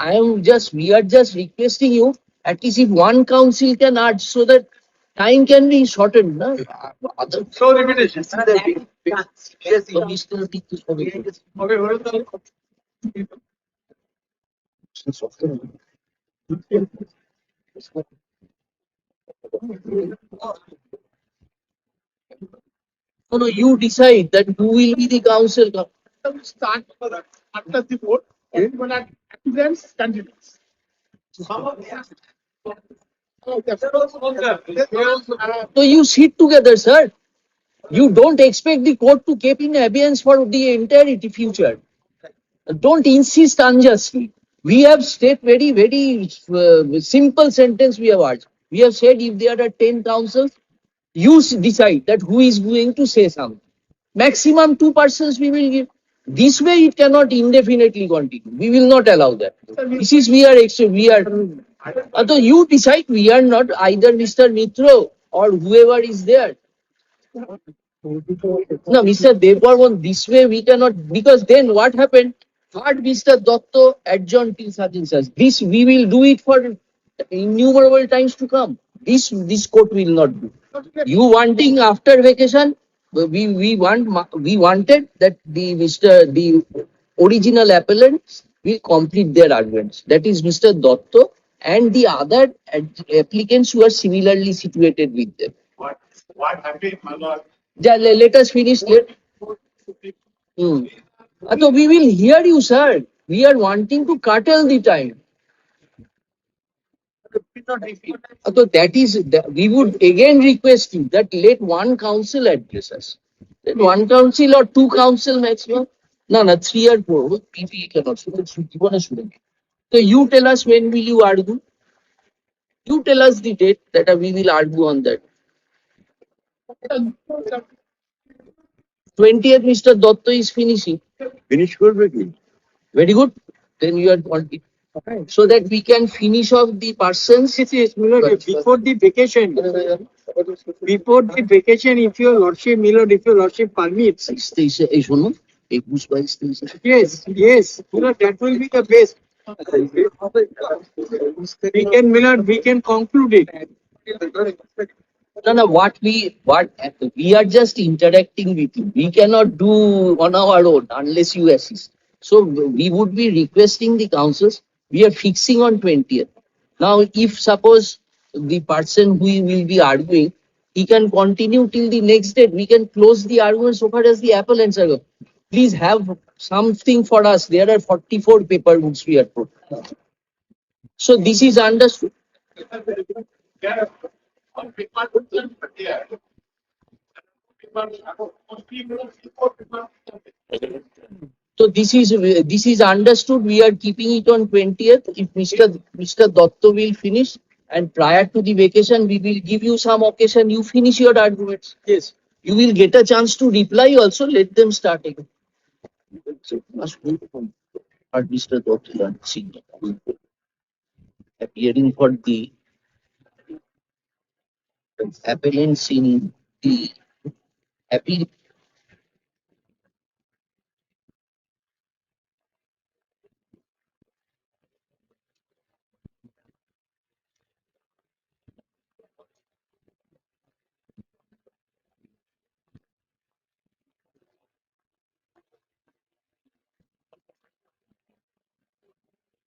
Speaker 1: We are just requesting you, at least if one council can urge so that time can be shortened. No? Other,
Speaker 5: So repetition. Yes,
Speaker 1: so we still take this over.
Speaker 5: Okay, what is the?
Speaker 1: No, you decide that who will be the council.
Speaker 5: Start after the vote, but at applicants, candidates.
Speaker 1: So you sit together, sir. You don't expect the court to keep in abeyance for the entirety future. Don't insist unjustly. We have state very simple sentence we have asked. We have said if there are 10 councils, you decide that who is going to say something. Maximum 2 persons we will give. This way it cannot indefinitely continue. We will not allow that. This is although you decide, we are not either Mr. Mitro or whoever is there. No, Mr. Devbarman, this way we cannot, because then what happened? Third, Mr. Dotto adjourned till such and such. This we will do it for innumerable times to come. This court will not do. You wanting after vacation? We wanted that the original appellant will complete their arguments. That is Mr. Dotto and the other applicants who are similarly situated with them.
Speaker 5: What happened, my lord?
Speaker 1: Yeah, let us finish. So we will hear you, sir. We are wanting to curtail the time. So we would again request you that let one council address us. Let one council or two council maximum. No, 3 or 4. PP cannot. So you tell us when will you argue? You tell us the date that we will argue on that. 20th, Mr. Dotto is finishing.
Speaker 3: Finish করবে
Speaker 1: Very good. Then you are wanting. So that we can finish off the persons.
Speaker 6: Before the vacation, if your lordship permits.
Speaker 1: 23 এই শোনো 21 22 23
Speaker 6: Yes, that will be the best. We can conclude it.
Speaker 1: No, what we are just interacting with you. We cannot do on our own unless you assist. So we would be requesting the councils. We are fixing on 20th. Now, if suppose the person who will be arguing, he can continue till the next date. We can close the argument so far as the appellants are concerned. Please have something for us. There are 44 paper books we are put. So this is understood. So this is understood. We are keeping it on 20th. If Mr. Dotto will finish, And prior to the vacation, we will give you some occasion. You finish your arguments.
Speaker 6: Yes.
Speaker 1: You will get a chance to reply also. Let them start again. Mr. Dr. Singh appearing for the appellants in the appeal